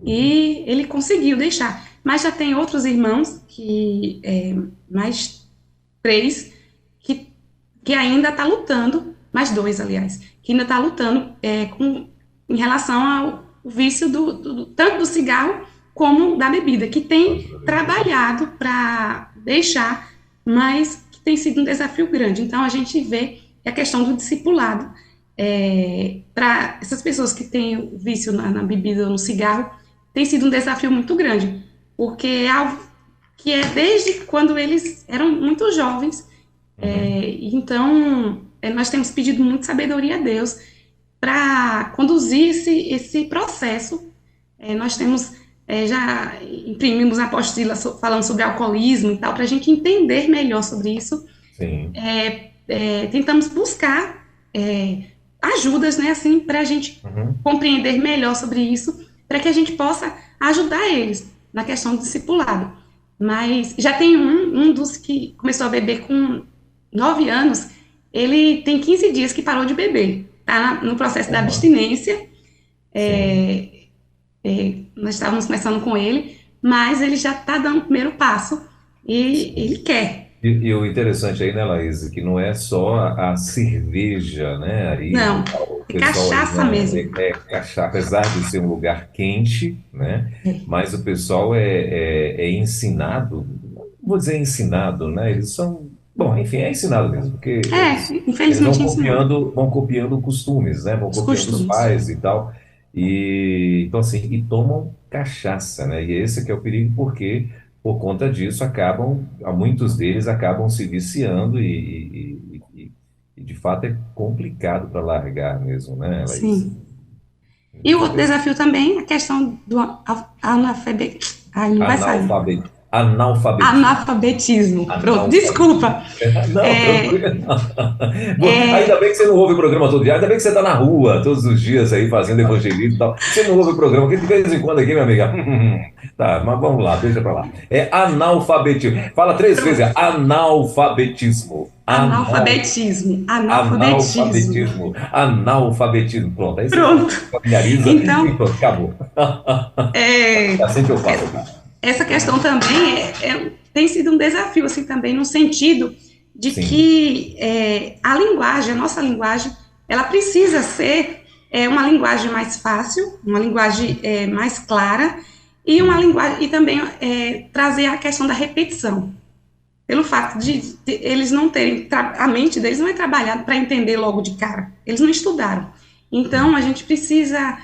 E ele conseguiu deixar. Mas já tem outros irmãos, mais 3, que ainda está lutando, mais 2, aliás, que ainda está lutando em relação ao vício tanto do cigarro como da bebida, que tem trabalhado para deixar, mas que tem sido um desafio grande. Então, a gente vê a questão do discipulado. Para essas pessoas que têm o vício na bebida ou no cigarro, tem sido um desafio muito grande, porque é algo que é desde quando eles eram muito jovens. Então, nós temos pedido muito sabedoria a Deus para conduzir esse processo. Nós temos já imprimimos a apostila falando sobre alcoolismo e tal, para a gente entender melhor sobre isso. Sim. Tentamos buscar ajudas, né, assim, para a gente compreender melhor sobre isso, para que a gente possa ajudar eles na questão do discipulado. Mas já tem um dos que começou a beber com 9 anos, ele tem 15 dias que parou de beber, está no processo da Aham, abstinência. sim. É, nós estávamos começando com ele, mas ele já está dando o primeiro passo e ele quer. E o interessante aí, né, Laís, que não é só a cerveja, né, aí, Não, o é pessoal aí, cachaça né, mesmo. é cachaça, apesar de ser um lugar quente, né, mas o pessoal é ensinado, não vou dizer ensinado, né, eles são, bom, enfim, é ensinado mesmo, porque eles Infelizmente ensinado. vão copiando costumes, né, vão Os copiando os costumes. pais e tal, e, então assim, e tomam cachaça, né, e esse que é o perigo, porque por conta disso, muitos deles acabam se viciando e, de fato é complicado para largar mesmo, né, Laís? Sim. E o Muito outro bem. desafio também é a questão do analfabetismo. Ai, não vai sair. Analfabetismo. Analfabetismo. Pronto, Analfabetismo. desculpa. Não, É, tranquilo. Ainda é, bem que você não ouve o programa todo dia, ainda bem que você está na rua todos os dias aí fazendo evangelismo e tal. Você não ouve o programa, porque de vez em quando aqui, minha amiga. Tá, mas vamos lá, deixa pra lá. É analfabetismo. Fala 3 vezes, é pronto. analfabetismo. Analfabetismo. Analfabetismo. Analfabetismo. Analfabetismo. Pronto, aí você Pronto. familiariza e Então, pronto, acabou. é, É assim que eu falo é, aqui. essa questão também tem sido um desafio, assim, também, no sentido de Sim. que a linguagem, a nossa linguagem, ela precisa ser uma linguagem mais fácil, uma linguagem mais clara, e uma Hum, linguagem, e também trazer a questão da repetição. Pelo fato de eles não terem, a mente deles não é trabalhada para entender logo de cara, eles não estudaram. Então, hum. a gente precisa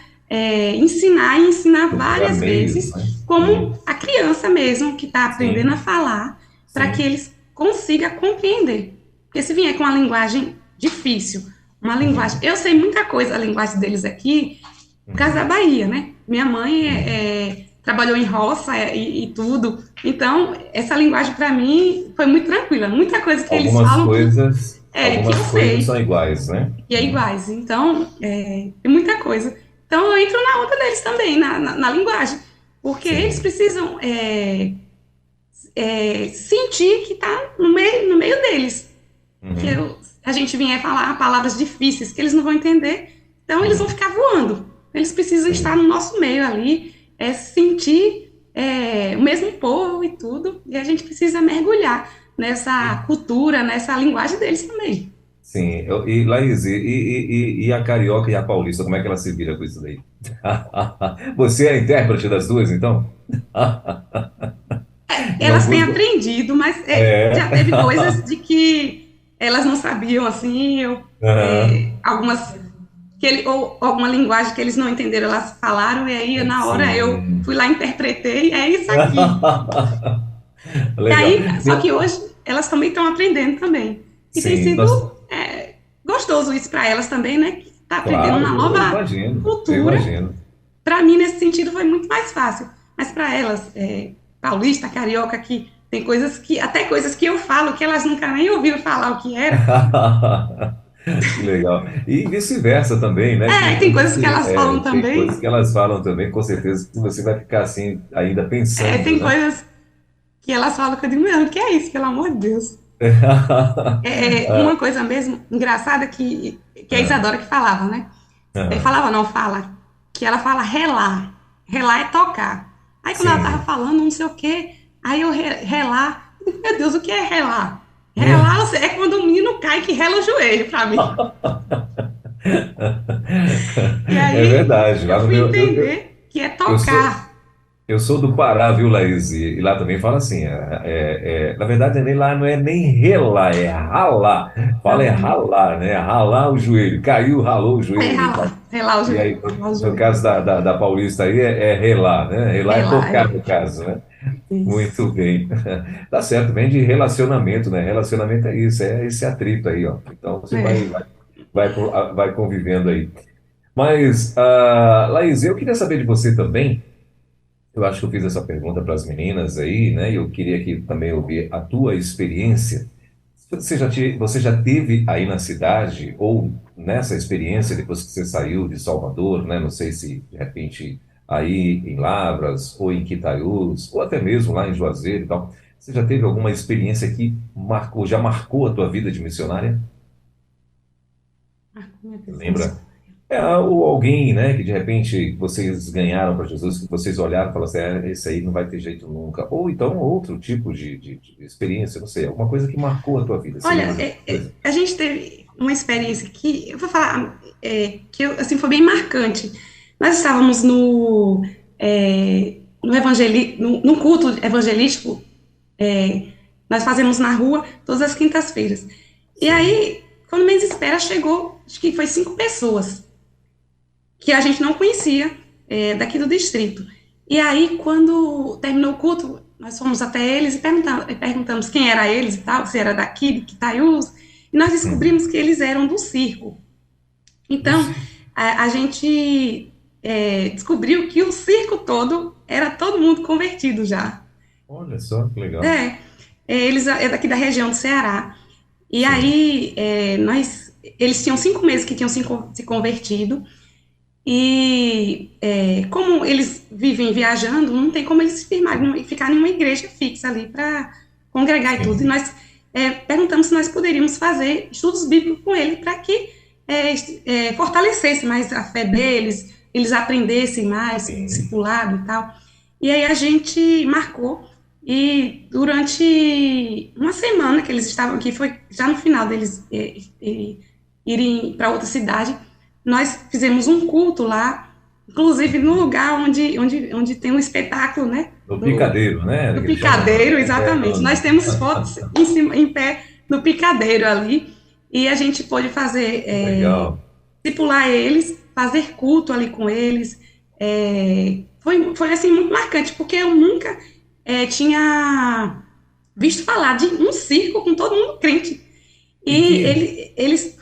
ensinar e ensinar Procurar várias meios, né? vezes, como a criança mesmo que está aprendendo a Sim, falar, para que sim. eles consigam compreender. Porque se vier com uma linguagem difícil, uma linguagem. Uhum, Eu sei muita coisa, a linguagem deles aqui, por causa da uhum, Bahia, né? Minha mãe sim. trabalhou em roça e tudo. Então, essa linguagem para mim foi muito tranquila. Muita coisa que eles Algumas falam coisas, que eu algumas coisas são sei, iguais, né? e é iguais. Então, tem muita coisa. Então, eu entro na onda deles também, na linguagem. Porque eles Sim. precisam sentir que está no meio deles. Que Uhum, a gente vier falar palavras difíceis que eles não vão entender, então eles vão uhum, ficar voando. Eles precisam estar sim, no nosso meio ali, sentir o mesmo povo e tudo, e a gente precisa mergulhar nessa sim. cultura, nessa linguagem deles também. Sim. E Laís, e a carioca e a paulista, como é que ela se vira com isso daí? Você é a intérprete das duas, então? Em Elas têm alguns. aprendido, mas É. já teve coisas de que elas não sabiam, assim, Aham. algumas ou alguma linguagem que eles não entenderam, elas falaram, e aí na hora eu Sim. fui lá, interpretei, é isso aqui. E Legal. aí, só que hoje elas também estão aprendendo também. E tem Sim, sido gostoso isso para elas também, né? Que está aprendendo claro, uma eu nova imagino, eu cultura. imagino. Para mim, nesse sentido, foi muito mais fácil. Mas para elas, paulista, carioca, que tem coisas que, até coisas que eu falo, que elas nunca nem ouviram falar o que era. Que legal. E vice-versa também, né? Que Tem coisas que elas falam tem também. coisas que elas falam também, com certeza, que você vai ficar assim, ainda pensando, Tem né? coisas que elas falam que eu digo, meu, o que é isso, pelo amor de Deus? Ah, Uma coisa mesmo engraçada que a ah, Isadora que falava, né? ah, Falava, não, fala, que ela fala relar. Relar é tocar. Aí quando ela tava sim. falando não sei o quê, aí eu relar, meu Deus, o que é relar? Relar é quando o menino cai que rela o joelho pra mim. E É aí verdade. eu Lá no fui meu, entender que é eu sou, tocar. Eu sou do Pará, viu, Laís? E lá também fala assim. Na verdade, nem lá não é nem relar, é ralar. Fala é Relar, ralar, né? Ralar o joelho. Caiu, ralou o joelho e tal. relar o E joelho, aí, relar o no joelho. caso da Paulista aí, é relar, né? Relar é Relar, tocar, no caso, né? isso. Muito bem. Tá certo, vem de relacionamento, né? Relacionamento é isso, é esse atrito aí, ó. Então você É. vai convivendo aí. Mas, Laís, eu queria saber de você também. Eu acho que eu fiz essa pergunta para as meninas aí, né? E eu queria aqui também ouvir a tua experiência. Você já teve aí na cidade, ou nessa experiência, depois que você saiu de Salvador, né? Não sei se de repente aí em Lavras, ou em Quitaiús, ou até mesmo lá em Juazeiro e tal. Você já teve alguma experiência que marcou, já marcou a tua vida de missionária? Minha vida Lembra? Ou alguém, né, que de repente vocês ganharam para Jesus, que vocês olharam e falaram assim, esse aí não vai ter jeito nunca. Ou então outro tipo de experiência, não sei, alguma coisa que marcou a tua vida. Você Olha, lembra de alguma coisa? a gente teve uma experiência que, eu vou falar, assim, foi bem marcante. Nós estávamos no culto evangelístico, nós fazemos na rua todas as quintas-feiras. E Sim. aí, quando menos espera, chegou, acho que foi 5 pessoas, que a gente não conhecia, daqui do distrito. E aí, quando terminou o culto, nós fomos até eles e perguntamos quem era eles e tal, se era daqui, de Quitaiús, e nós Uhum. descobrimos que eles eram do circo. Do Então, circo. a gente descobriu que o circo todo era todo mundo convertido já. Olha só que legal. É, eles é daqui da região do Ceará. E Sim. aí, eles tinham 5 meses que tinham se convertido. E como eles vivem viajando, não tem como eles se firmarem, ficar em uma igreja fixa ali para congregar e tudo. E Sim. nós perguntamos se nós poderíamos fazer estudos bíblicos com ele para que fortalecesse mais a fé deles, eles aprendessem mais, Sim. discipulado e tal. E aí a gente marcou, e durante uma semana que eles estavam aqui, foi já no final deles irem para outra cidade, nós fizemos um culto lá, inclusive no lugar onde tem um espetáculo, né? No picadeiro, né? Do Que eles chamam. picadeiro, exatamente. Nós temos fotos em cima, em pé no picadeiro ali, e a gente pôde fazer, Legal. discipular eles, fazer culto ali com eles. Foi assim muito marcante, porque eu nunca tinha visto falar de um circo com todo mundo crente. E E que. eles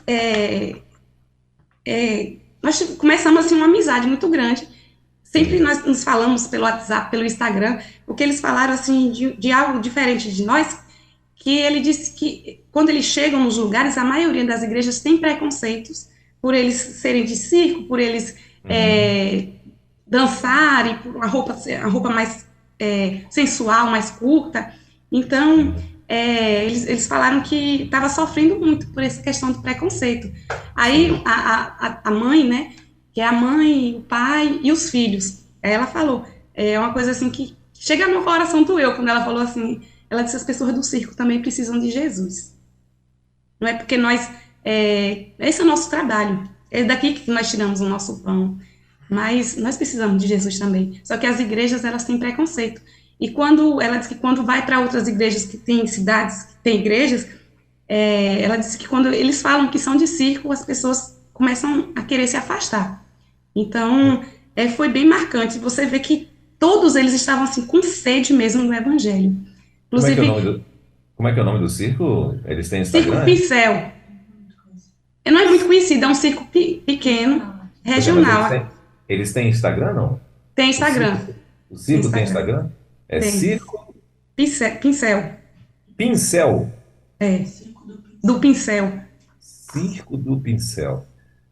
nós começamos assim uma amizade muito grande. Sempre Sim. nós nos falamos pelo WhatsApp, pelo Instagram, porque eles falaram assim de algo diferente de nós, que ele disse que quando eles chegam nos lugares, a maioria das igrejas tem preconceitos por eles serem de circo, por eles Uhum. é, dançarem, por a roupa mais sensual, mais curta. Então, Sim. eles falaram que estava sofrendo muito por essa questão do preconceito. Aí Sim. a mãe, né, que é a mãe, o pai e os filhos, aí ela falou, uma coisa assim que chega no coração doeu, quando ela falou assim, ela disse, as pessoas do circo também precisam de Jesus. Não é porque esse é o nosso trabalho, é daqui que nós tiramos o nosso pão, mas nós precisamos de Jesus também. Só que as igrejas, elas têm preconceito. E quando ela diz que quando vai para outras igrejas que têm cidades, que têm igrejas, ela disse que quando eles falam que são de circo, as pessoas começam a querer se afastar. Então, foi bem marcante. Você vê que todos eles estavam assim com sede mesmo do evangelho. Como é que é o Inclusive, nome como é que é o nome do circo? Eles têm Circo Instagram? Pincel. Não é muito conhecido, é um circo pequeno, Pois é, mas regional. eles têm Instagram, não? Tem O circo, Instagram. o Tem circo tem Instagram. Instagram? É Tem. Circo Pincel. Pincel. É. Do pincel. Circo do Pincel.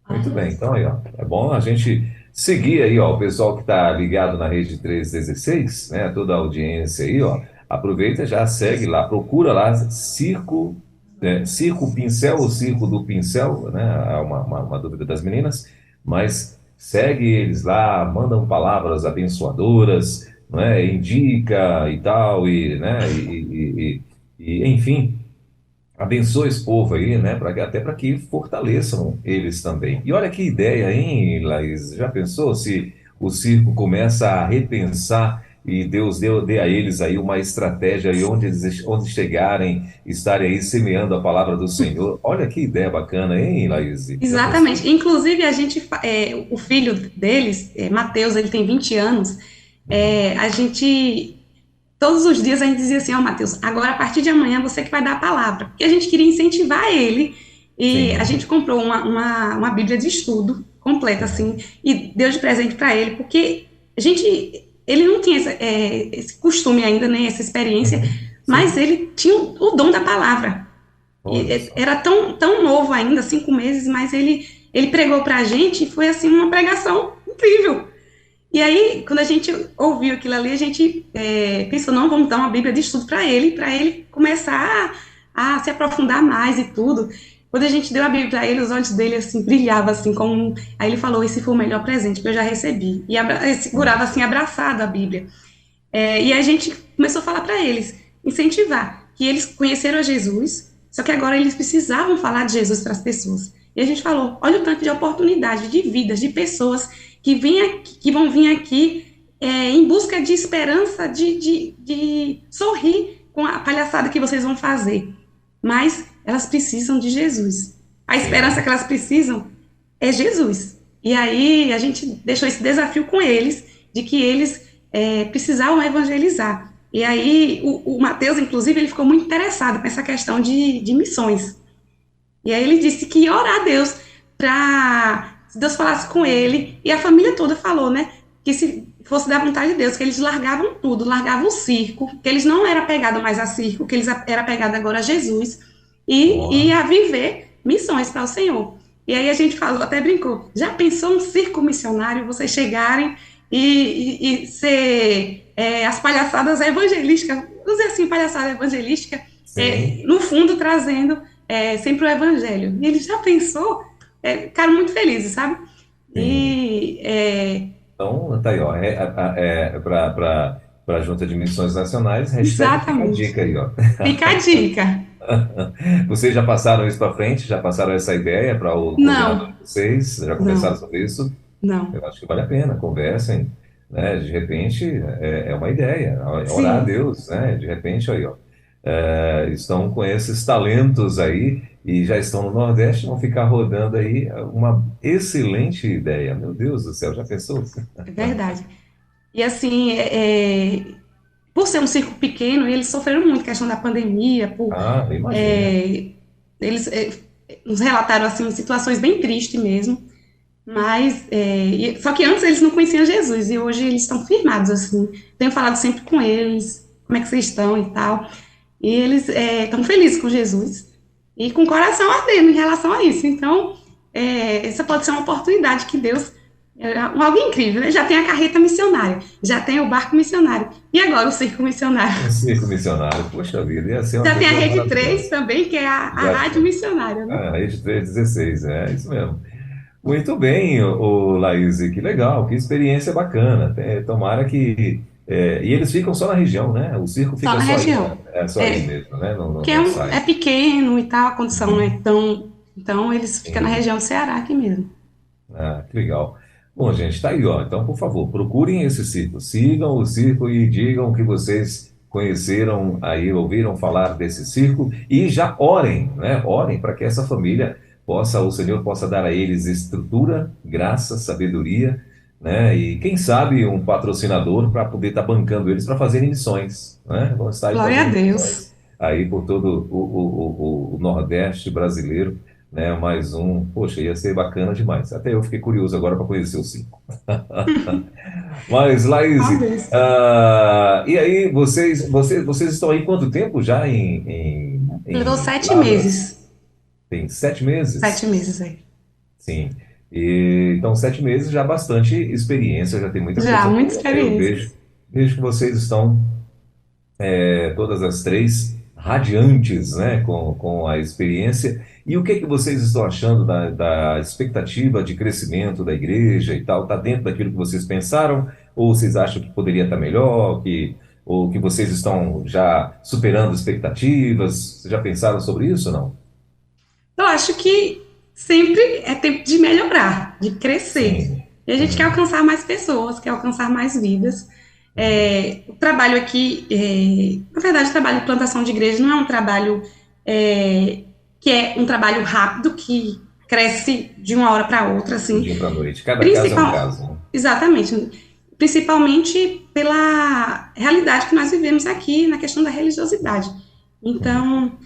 Muito bem, então aí, ó. É bom a gente seguir aí, ó, o pessoal que está ligado na Rede 316, né? Toda a audiência aí, ó. Aproveita, e já segue lá, procura lá Circo, Circo Pincel ou Circo do Pincel, né? É uma dúvida das meninas, mas segue eles lá, mandam palavras abençoadoras, não é? Indica e tal, e, né? Enfim. Abençoe esse povo aí, né? Até para que fortaleçam eles também. E olha que ideia, hein, Laís? Já pensou se o circo começa a repensar e Deus dê a eles aí uma estratégia e onde chegarem, estarem aí semeando a palavra do Senhor? Olha que ideia bacana, hein, Laís? Já pensou? Exatamente. Inclusive, o filho deles, Matheus, ele tem 20 anos. Uhum. Todos os dias a gente dizia assim, ó, Matheus, agora a partir de amanhã você que vai dar a palavra. Porque a gente queria incentivar ele. E a Sim. gente comprou uma Bíblia de estudo completa, Uhum. assim, e deu de presente para ele, porque ele não tinha esse costume ainda, nem essa experiência, Uhum. mas Sim. ele tinha o dom da palavra. Olha só. Era tão novo ainda, 5 meses, mas ele pregou para a gente e foi assim uma pregação incrível. E aí, quando a gente ouviu aquilo ali, a gente pensou, não, vamos dar uma Bíblia de estudo para ele começar a se aprofundar mais e tudo. Quando a gente deu a Bíblia para ele, os olhos dele, assim, brilhavam, assim, como... Aí ele falou, esse foi o melhor presente que eu já recebi. E ele segurava, assim, abraçado a Bíblia. E a gente começou a falar para eles, incentivar, que eles conheceram a Jesus, só que agora eles precisavam falar de Jesus para as pessoas. E a gente falou, olha o tanto de oportunidade, de vidas, de pessoas que vão vir aqui em busca de esperança, de sorrir com a palhaçada que vocês vão fazer. Mas elas precisam de Jesus. A esperança que elas precisam é Jesus. E aí a gente deixou esse desafio com eles, de que eles precisavam evangelizar. E aí o Mateus, inclusive, ele ficou muito interessado com essa questão de missões. E aí ele disse que ia orar a Deus para se Deus falasse com ele, e a família toda falou, né, que se fosse da vontade de Deus, que eles largavam tudo, largavam o circo, que eles não eram apegados mais a circo, que eles eram apegados agora a Jesus, e a viver missões para o Senhor. E aí a gente falou, até brincou, já pensou um circo missionário, vocês chegarem e ser as palhaçadas evangelísticas, vamos dizer assim, palhaçada evangelística, no fundo trazendo sempre o evangelho. E ele já pensou, ficaram muito felizes, sabe? Então, tá aí, ó, para a Junta de Missões Nacionais, exatamente. Fica a dica aí, ó. Fica a dica. Vocês já passaram isso para frente? Já passaram essa ideia para o coordenador de vocês? Já conversaram sobre isso? Não. Eu acho que vale a pena, conversem, né? De repente, é uma ideia, orar a Deus, né? De repente, aí, ó, estão com esses talentos aí e já estão no Nordeste, vão ficar rodando aí uma excelente ideia. Meu Deus do céu, já pensou? É verdade. E assim, por ser um circo pequeno, eles sofreram muito com a questão da pandemia, eles nos relataram assim situações bem tristes mesmo. Mas, só que antes eles não conheciam Jesus, e hoje eles estão firmados, assim, tenho falado sempre com eles, como é que vocês estão e tal, e eles estão felizes com Jesus, e com o coração ardendo em relação a isso, então, essa pode ser uma oportunidade que Deus, algo incrível, né? Já tem a carreta missionária, já tem o barco missionário, e agora o circo missionário. O circo missionário, poxa vida, ia ser uma já tem a Rede 3 também, que é a rádio missionária, né? A Rede 316, isso mesmo. Muito bem, Laís, que legal, que experiência bacana. Tomara que. E eles ficam só na região, né? O circo fica só na região. Só aí mesmo, né? Porque é pequeno e tal, a condição não é tão. Então, eles ficam na região do Ceará aqui mesmo. Ah, que legal. Bom, gente, tá aí, ó. Então, por favor, procurem esse circo, sigam o circo e digam que vocês conheceram aí, ouviram falar desse circo e já orem, né? Orem para que essa família o Senhor possa dar a eles estrutura, graça, sabedoria, né? E quem sabe um patrocinador para poder estar bancando eles para fazerem missões, né? Vão estar aí glória a Deus. Aí por todo o Nordeste brasileiro, né? Mais um, poxa, ia ser bacana demais. Até eu fiquei curioso agora para conhecer o circo. Mas, Laís, e aí, vocês estão aí quanto tempo já Levou 7 meses. Tem 7 meses? 7 meses aí. Sim. Então, 7 meses já bastante experiência, já tem muita coisa. Já, muita experiência. Eu vejo que vocês estão, todas as três, radiantes, né, com a experiência. E o que vocês estão achando da expectativa de crescimento da igreja e tal? Está dentro daquilo que vocês pensaram? Ou vocês acham que poderia estar melhor? Ou que vocês estão já superando expectativas? Vocês já pensaram sobre isso ou não? Eu acho que sempre é tempo de melhorar, de crescer. Sim. E a gente quer alcançar mais pessoas, quer alcançar mais vidas. O trabalho aqui, na verdade, o trabalho de plantação de igreja não é um trabalho que é um trabalho rápido, que cresce de uma hora para outra, assim. De dia para noite. Cada caso é um caso. Né? Exatamente. Principalmente pela realidade que nós vivemos aqui na questão da religiosidade. Então,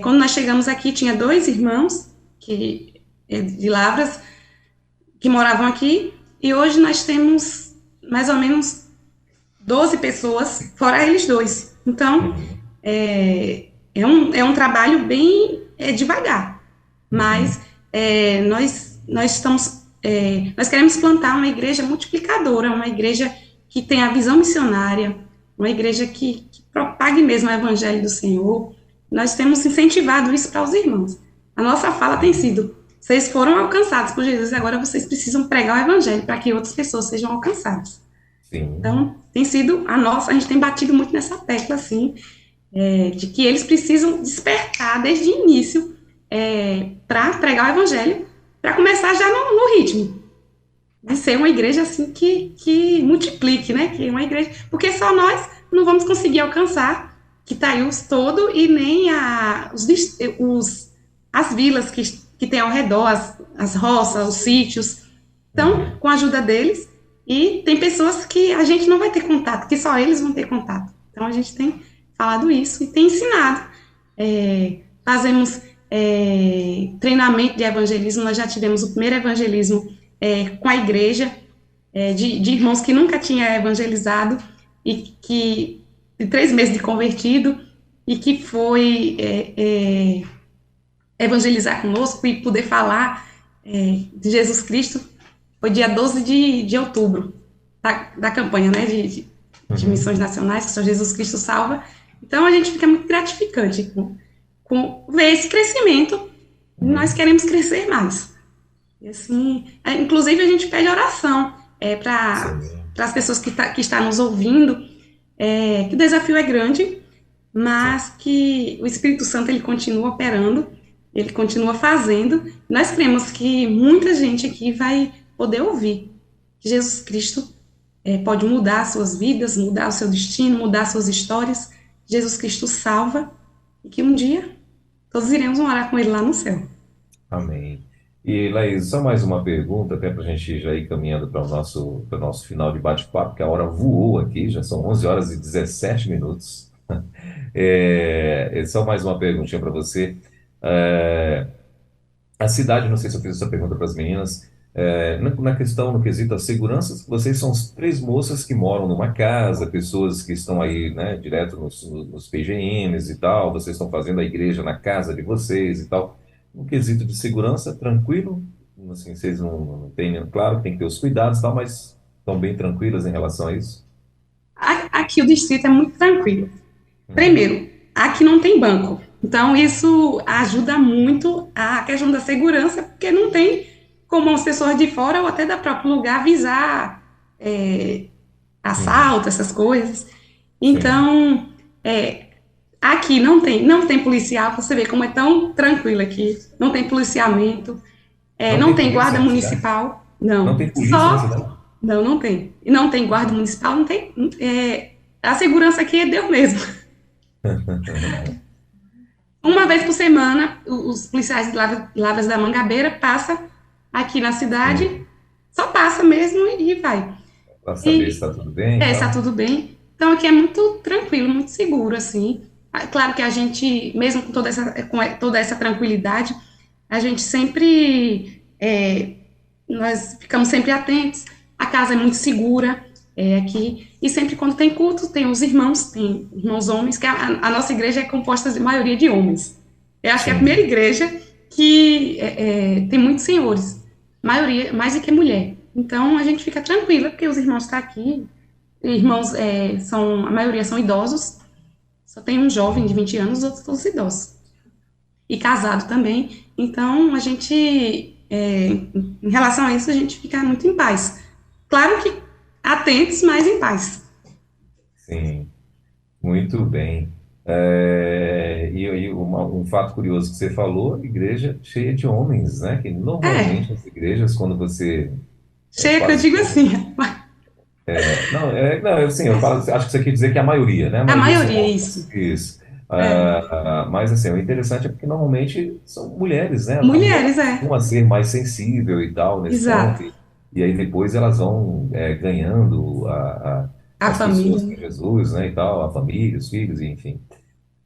quando nós chegamos aqui, tinha 2 irmãos de Lavras que moravam aqui, e hoje nós temos mais ou menos 12 pessoas, fora eles 2. Então, é um trabalho bem devagar, mas nós estamos nós queremos plantar uma igreja multiplicadora, uma igreja que tenha a visão missionária, uma igreja que propague mesmo o evangelho do Senhor. Nós temos incentivado isso para os irmãos. A nossa fala tem sido: vocês foram alcançados por Jesus, agora vocês precisam pregar o evangelho para que outras pessoas sejam alcançadas. Sim. Então, tem sido a gente tem batido muito nessa tecla, assim, de que eles precisam despertar desde o início para pregar o evangelho, para começar já no ritmo de ser uma igreja assim que multiplique, né? Que é uma igreja, porque só nós não vamos conseguir alcançar Quitaiús todo e nem as vilas que tem ao redor, as roças, os sítios. Então, com a ajuda deles, e tem pessoas que a gente não vai ter contato, que só eles vão ter contato. Então, a gente tem falado isso e tem ensinado. Fazemos treinamento de evangelismo, nós já tivemos o primeiro evangelismo com a igreja, de irmãos que nunca tinha evangelizado, e que de 3 meses de convertido, e que foi evangelizar conosco e poder falar de Jesus Cristo. Foi dia 12 de outubro, da campanha, né, de missões nacionais, que só Jesus Cristo salva. Então, a gente fica muito gratificante com ver esse crescimento. Nós queremos crescer mais. E, assim, inclusive, a gente pede oração para as pessoas que estão nos ouvindo, que o desafio é grande, mas que o Espírito Santo ele continua operando, ele continua fazendo. Nós cremos que muita gente aqui vai poder ouvir que Jesus Cristo pode mudar suas vidas, mudar o seu destino, mudar suas histórias. Jesus Cristo salva, e que um dia todos iremos morar com ele lá no céu. Amém. E, Laís, só mais uma pergunta, até para a gente já ir caminhando para o nosso final de bate-papo, que a hora voou aqui, já são 11 horas e 17 minutos. Só mais uma perguntinha para você. A cidade, não sei se eu fiz essa pergunta para as meninas, na questão, no quesito da segurança, vocês são 3 moças que moram numa casa, pessoas que estão aí, né, direto nos PGMs e tal, vocês estão fazendo a igreja na casa de vocês e tal. No quesito de segurança, tranquilo? Assim, vocês não têm, claro, tem que ter os cuidados e tal, mas estão bem tranquilas em relação a isso? Aqui o distrito é muito tranquilo. Primeiro, aqui não tem banco. Então, isso ajuda muito a questão da segurança, porque não tem como as pessoas de fora ou até da próprio lugar avisar assalto, essas coisas. Então, aqui não tem policial, você vê como é tão tranquilo aqui. Não tem policiamento, não tem guarda municipal. Não tem polícia na cidade? Não tem. E não tem guarda municipal, não tem. A segurança aqui é Deus mesmo. Uma vez por semana, os policiais de Lavras da Mangabeira passam aqui na cidade, só passa mesmo e vai. Para saber se está tudo bem? Está tudo bem. Então aqui é muito tranquilo, muito seguro, assim. Claro que a gente, mesmo com toda essa tranquilidade, a gente sempre, nós ficamos sempre atentos. A casa é muito segura aqui. E sempre quando tem culto, tem irmãos homens, que a nossa igreja é composta de maioria de homens. Eu acho que é a primeira igreja que tem muitos senhores, maioria, mais do que mulher. Então, a gente fica tranquila, porque os irmãos estão aqui, irmãos, a maioria são idosos, só tem um jovem de 20 anos, os outros todos idosos. E casado também. Então, a gente, em relação a isso, a gente fica muito em paz. Claro que atentos, mas em paz. Sim, muito bem. E um fato curioso que você falou, igreja cheia de homens, né? Que normalmente as igrejas, quando você... Cheia que eu digo assim. Eu falo, acho que você quer dizer que é a maioria, né? A maioria, isso. Isso. Mas, assim, o interessante é porque normalmente são mulheres, né? Mulheres, vão a ser mais sensível e tal, nesse ponto. E aí depois elas vão ganhando as família. Pessoas para Jesus, né, e tal, a família, os filhos, enfim.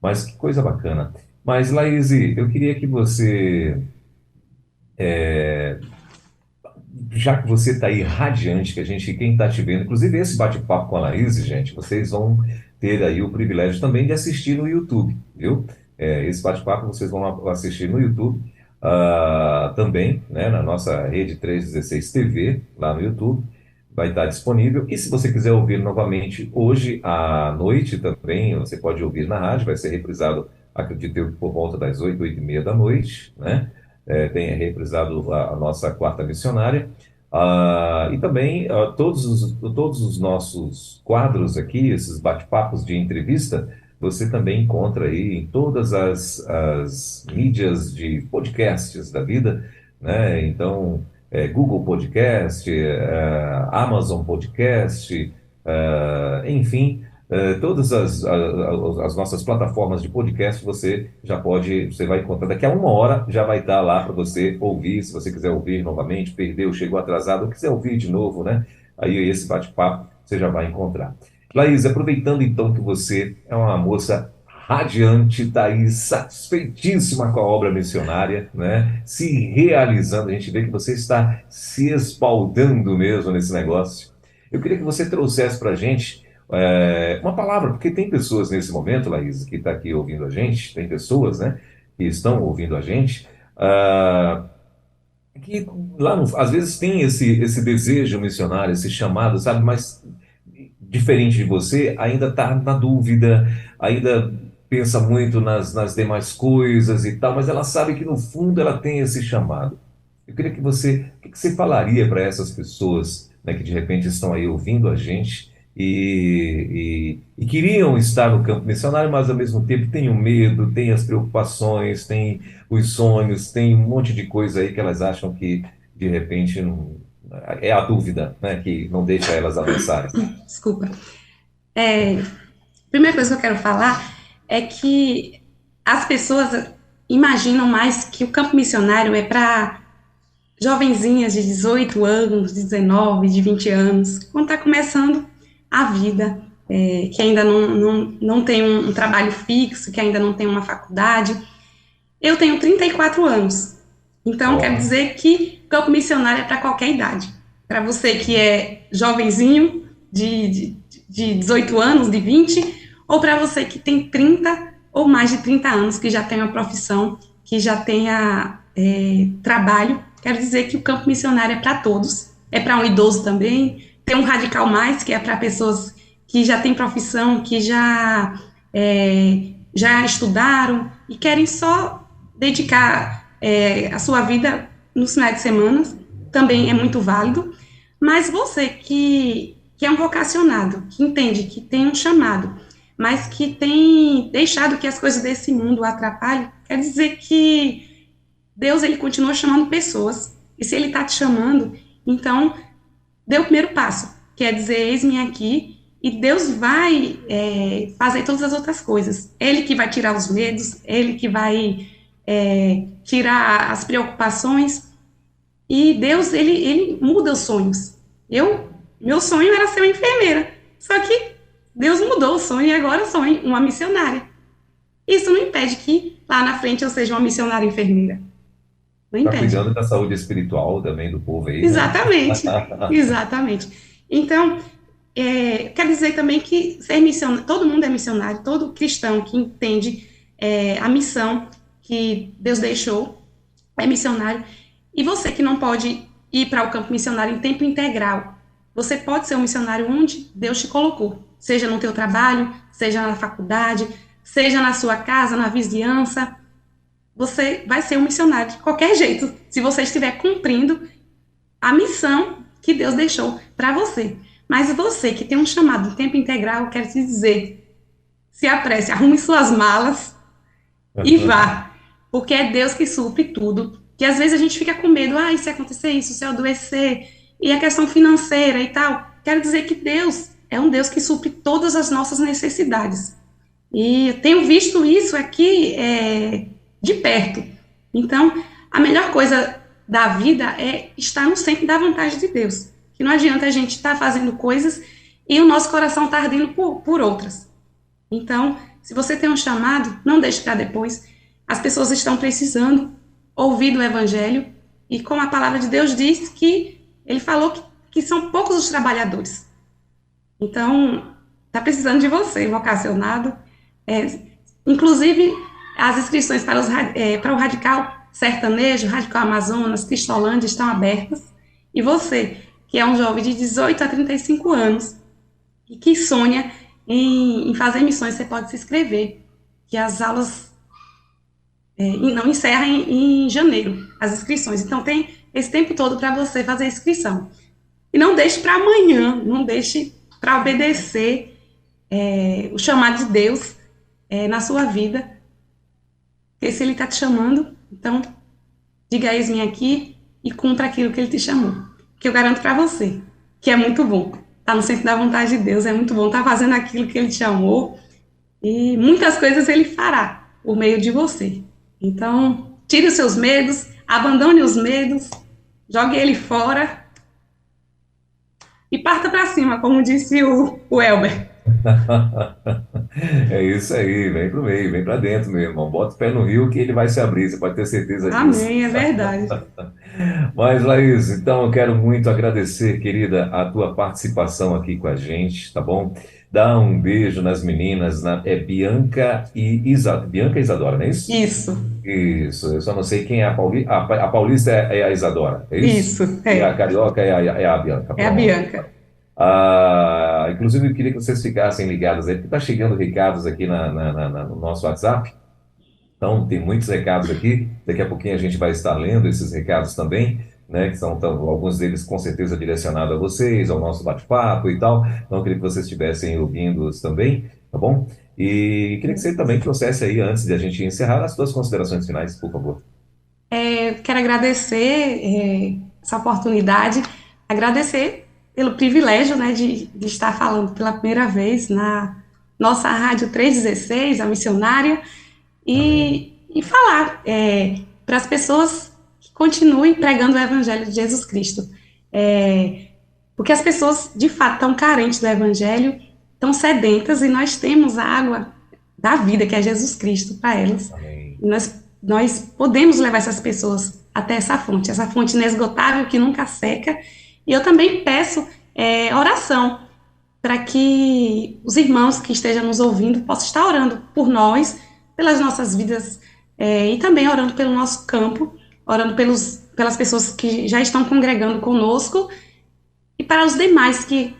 Mas que coisa bacana. Mas, Laís, eu queria que você, já que você está aí radiante, quem está te vendo, inclusive esse bate-papo com a Laís, gente, vocês vão ter aí o privilégio também de assistir no YouTube, viu? Esse bate-papo vocês vão assistir no YouTube. também, né, na nossa rede 316 TV, lá no YouTube, vai estar disponível. E se você quiser ouvir novamente hoje à noite também, você pode ouvir na rádio, vai ser reprisado, acredito eu, por volta das 8, 8h30 da noite, né? Tem reprisado a nossa quarta missionária. E também todos os nossos quadros aqui, esses bate-papos de entrevista, você também encontra aí em todas as mídias de podcasts da vida, né? Então, Google Podcast, Amazon Podcast, enfim, todas as nossas plataformas de podcast você vai encontrar. Daqui a 1 hora já vai estar lá para você ouvir, se você quiser ouvir novamente, perdeu, chegou atrasado, ou quiser ouvir de novo, né? Aí esse bate-papo você já vai encontrar. Laís, aproveitando então que você é uma moça radiante, está aí satisfeitíssima com a obra missionária, né? Se realizando, a gente vê que você está se espaldando mesmo nesse negócio. Eu queria que você trouxesse para a gente uma palavra, porque tem pessoas nesse momento, Laís, que está aqui ouvindo a gente, tem pessoas, né, que estão ouvindo a gente, que às vezes tem esse desejo missionário, esse chamado, sabe, mas diferente de você, ainda está na dúvida, ainda pensa muito nas demais coisas e tal, mas ela sabe que no fundo ela tem esse chamado. Eu queria o que que você falaria para essas pessoas, né, que de repente estão aí ouvindo a gente e queriam estar no campo missionário, mas ao mesmo tempo têm o medo, têm as preocupações, têm os sonhos, têm um monte de coisa aí que elas acham que de repente não, é a dúvida, né, que não deixa elas avançarem. Desculpa. Primeira coisa que eu quero falar é que as pessoas imaginam mais que o campo missionário é para jovenzinhas de 18 anos, de 19, de 20 anos, quando está começando a vida, que ainda não tem um trabalho fixo, que ainda não tem uma faculdade. Eu tenho 34 anos, então quer dizer que campo missionário é para qualquer idade. Para você que é jovenzinho, de 18 anos, de 20, ou para você que tem 30 ou mais de 30 anos, que já tem uma profissão, que já tenha trabalho. Quero dizer que o campo missionário é para todos, é para um idoso também, tem um radical mais, que é para pessoas que já têm profissão, que já estudaram e querem só dedicar a sua vida nos finais de semana, também é muito válido. Mas você que é um vocacionado, que entende que tem um chamado, mas que tem deixado que as coisas desse mundo o atrapalhem, quer dizer que Deus, ele continua chamando pessoas, e se ele está te chamando, então, dê o primeiro passo, quer dizer, eis-me aqui, e Deus vai fazer todas as outras coisas. Ele que vai tirar os medos, ele que vai tirar as preocupações, e Deus, ele muda os sonhos. Meu sonho era ser uma enfermeira, só que Deus mudou o sonho, e agora eu sou uma missionária. Isso não impede que lá na frente eu seja uma missionária enfermeira. Está cuidando da saúde espiritual também do povo aí, né? Exatamente, exatamente. Então, quer dizer também que ser missionário, todo mundo é missionário, todo cristão que entende a missão que Deus deixou é missionário. E você que não pode ir para o campo missionário em tempo integral, você pode ser um missionário onde Deus te colocou, seja no teu trabalho, seja na faculdade, seja na sua casa, na vizinhança. Você vai ser um missionário de qualquer jeito, se você estiver cumprindo a missão que Deus deixou para você. Mas você que tem um chamado em tempo integral, eu quero te dizer, se apresse, arrume suas malas e vá, porque é Deus que supre tudo, que às vezes a gente fica com medo, e se acontecer isso, se eu adoecer, e a questão financeira e tal. Quero dizer que Deus é um Deus que supre todas as nossas necessidades. E eu tenho visto isso aqui de perto. Então, a melhor coisa da vida é estar no centro da vontade de Deus. Que não adianta a gente estar fazendo coisas e o nosso coração estar ardendo por outras. Então, se você tem um chamado, não deixe para depois. As pessoas estão precisando ouvir do Evangelho, e como a palavra de Deus diz, que ele falou que são poucos os trabalhadores. Então, está precisando de você, vocacionado. Inclusive, as inscrições para o Radical Sertanejo, Radical Amazonas, Cristolândia estão abertas. E você, que é um jovem de 18 a 35 anos e que sonha em fazer missões, você pode se inscrever, que as aulas não encerram em janeiro, as inscrições. Então, tem esse tempo todo para você fazer a inscrição. E não deixe para amanhã, não deixe para obedecer o chamado de Deus na sua vida, porque se Ele está te chamando, então diga eis-me aqui e cumpra aquilo que Ele te chamou, que eu garanto para você, que é muito bom, tá no centro da vontade de Deus, é muito bom, tá fazendo aquilo que Ele te chamou, e muitas coisas Ele fará por meio de você. Então, tire os seus medos, abandone os medos, jogue ele fora e parta para cima, como disse o Elber. É isso aí, vem pro meio, vem pra dentro, meu irmão. Bota o pé no rio que ele vai se abrir, você pode ter certeza disso. Amém, é verdade. Mas, Laís, então eu quero muito agradecer, querida, a tua participação aqui com a gente, tá bom? Dá um beijo nas meninas, é Bianca e Bianca e Isadora, não é isso? Isso, Isso, eu só não sei quem é a Paulista. A Paulista é a Isadora, é isso? isso, E a Carioca é a Bianca. é a Pronto. Bianca. Inclusive, eu queria que vocês ficassem ligados aí, porque está chegando recados aqui no nosso WhatsApp. Então, tem muitos recados aqui. Daqui a pouquinho a gente vai estar lendo esses recados também, né? Que são alguns deles com certeza direcionados a vocês, ao nosso bate-papo e tal. Então, eu queria que vocês estivessem ouvindo-os também, tá bom? E queria que você também trouxesse aí, antes de a gente encerrar, as suas considerações finais, por favor. Quero agradecer essa oportunidade, agradecer pelo privilégio, né, de estar falando pela primeira vez na nossa Rádio 316, a missionária, e falar para as pessoas que continuem pregando o Evangelho de Jesus Cristo. Porque as pessoas, de fato, estão carentes do Evangelho, estão sedentas, e nós temos a água da vida, que é Jesus Cristo, para elas. Amém. Nós podemos levar essas pessoas até essa fonte inesgotável que nunca seca. E eu também peço oração para que os irmãos que estejam nos ouvindo possam estar orando por nós, pelas nossas vidas, e também orando pelo nosso campo, orando pelas pessoas que já estão congregando conosco, e para os demais que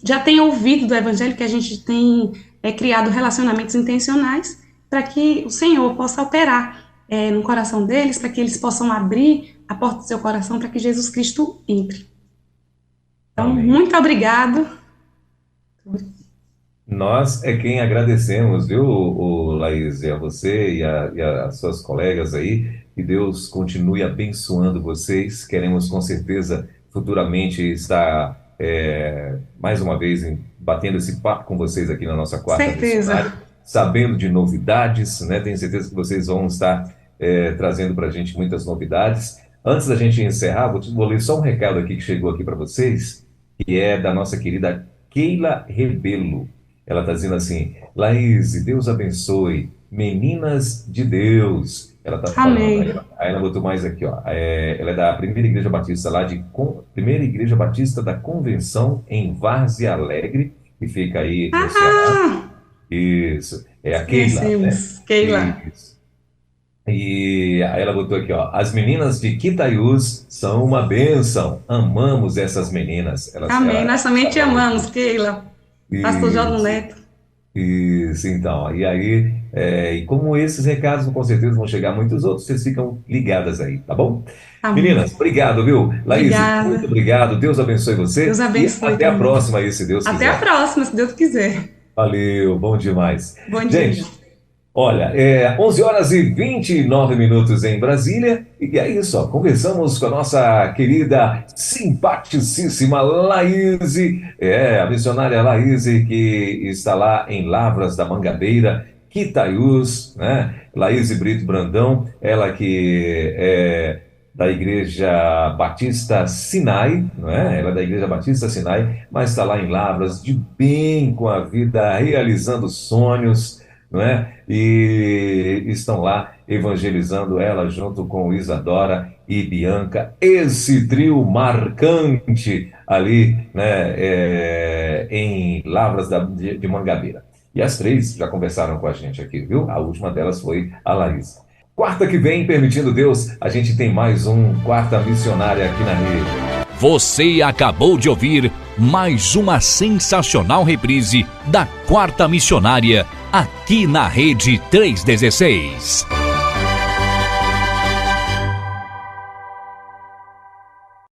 já têm ouvido do Evangelho, que a gente tem criado relacionamentos intencionais, para que o Senhor possa operar no coração deles, para que eles possam abrir a porta do seu coração para que Jesus Cristo entre. Então, Amém. muito obrigado. Nós é quem agradecemos, viu, Laís, e a você e as suas colegas aí, que Deus continue abençoando vocês. Queremos com certeza futuramente estar mais uma vez batendo esse papo com vocês aqui na nossa quarta missionária, sabendo de novidades, né? Tenho certeza que vocês vão estar trazendo para a gente muitas novidades. Antes da gente encerrar, vou ler só um recado aqui que chegou aqui para vocês, que é da nossa querida Keila Rebelo. Ela está dizendo assim: Laís, Deus abençoe, meninas de Deus. Ela está falando, aí ela botou mais aqui, ó. Ela é da Primeira Igreja Batista, Primeira Igreja Batista da Convenção em Várzea Alegre, que fica aí no Ceará. Isso, é a Keila, né? Keila. Isso. E aí ela botou aqui, ó: as meninas de Quitaiús são uma bênção, amamos essas meninas. Amém, nós também te amamos, Keila. Pastor Jordan Neto. Isso, então. E aí, e como esses recados com certeza vão chegar a muitos outros, vocês ficam ligadas aí, tá bom? Amém. Meninas, obrigado, viu? Laís, muito obrigado. Deus abençoe vocês. Deus abençoe. E até a próxima aí, se Deus quiser. Até a próxima, se Deus quiser. Valeu, bom demais. Bom dia. Gente, olha, 11 horas e 29 minutos em Brasília, e é isso, ó, conversamos com a nossa querida, simpaticíssima Laís, a missionária Laís, que está lá em Lavras da Mangabeira, Quitaiús, né? Laís Brito Brandão, ela que é da Igreja Batista Sinai, não é? Ela é da Igreja Batista Sinai, mas está lá em Lavras, de bem com a vida, realizando sonhos, não é? E estão lá evangelizando, ela junto com Isadora e Bianca, esse trio marcante ali, né, em Lavras de Mangabeira. E as três já conversaram com a gente aqui, viu? A última delas foi a Laís. Quarta que vem, permitindo Deus, a gente tem mais um Quarta Missionária aqui na rede. Você acabou de ouvir mais uma sensacional reprise da Quarta Missionária aqui na Rede 316.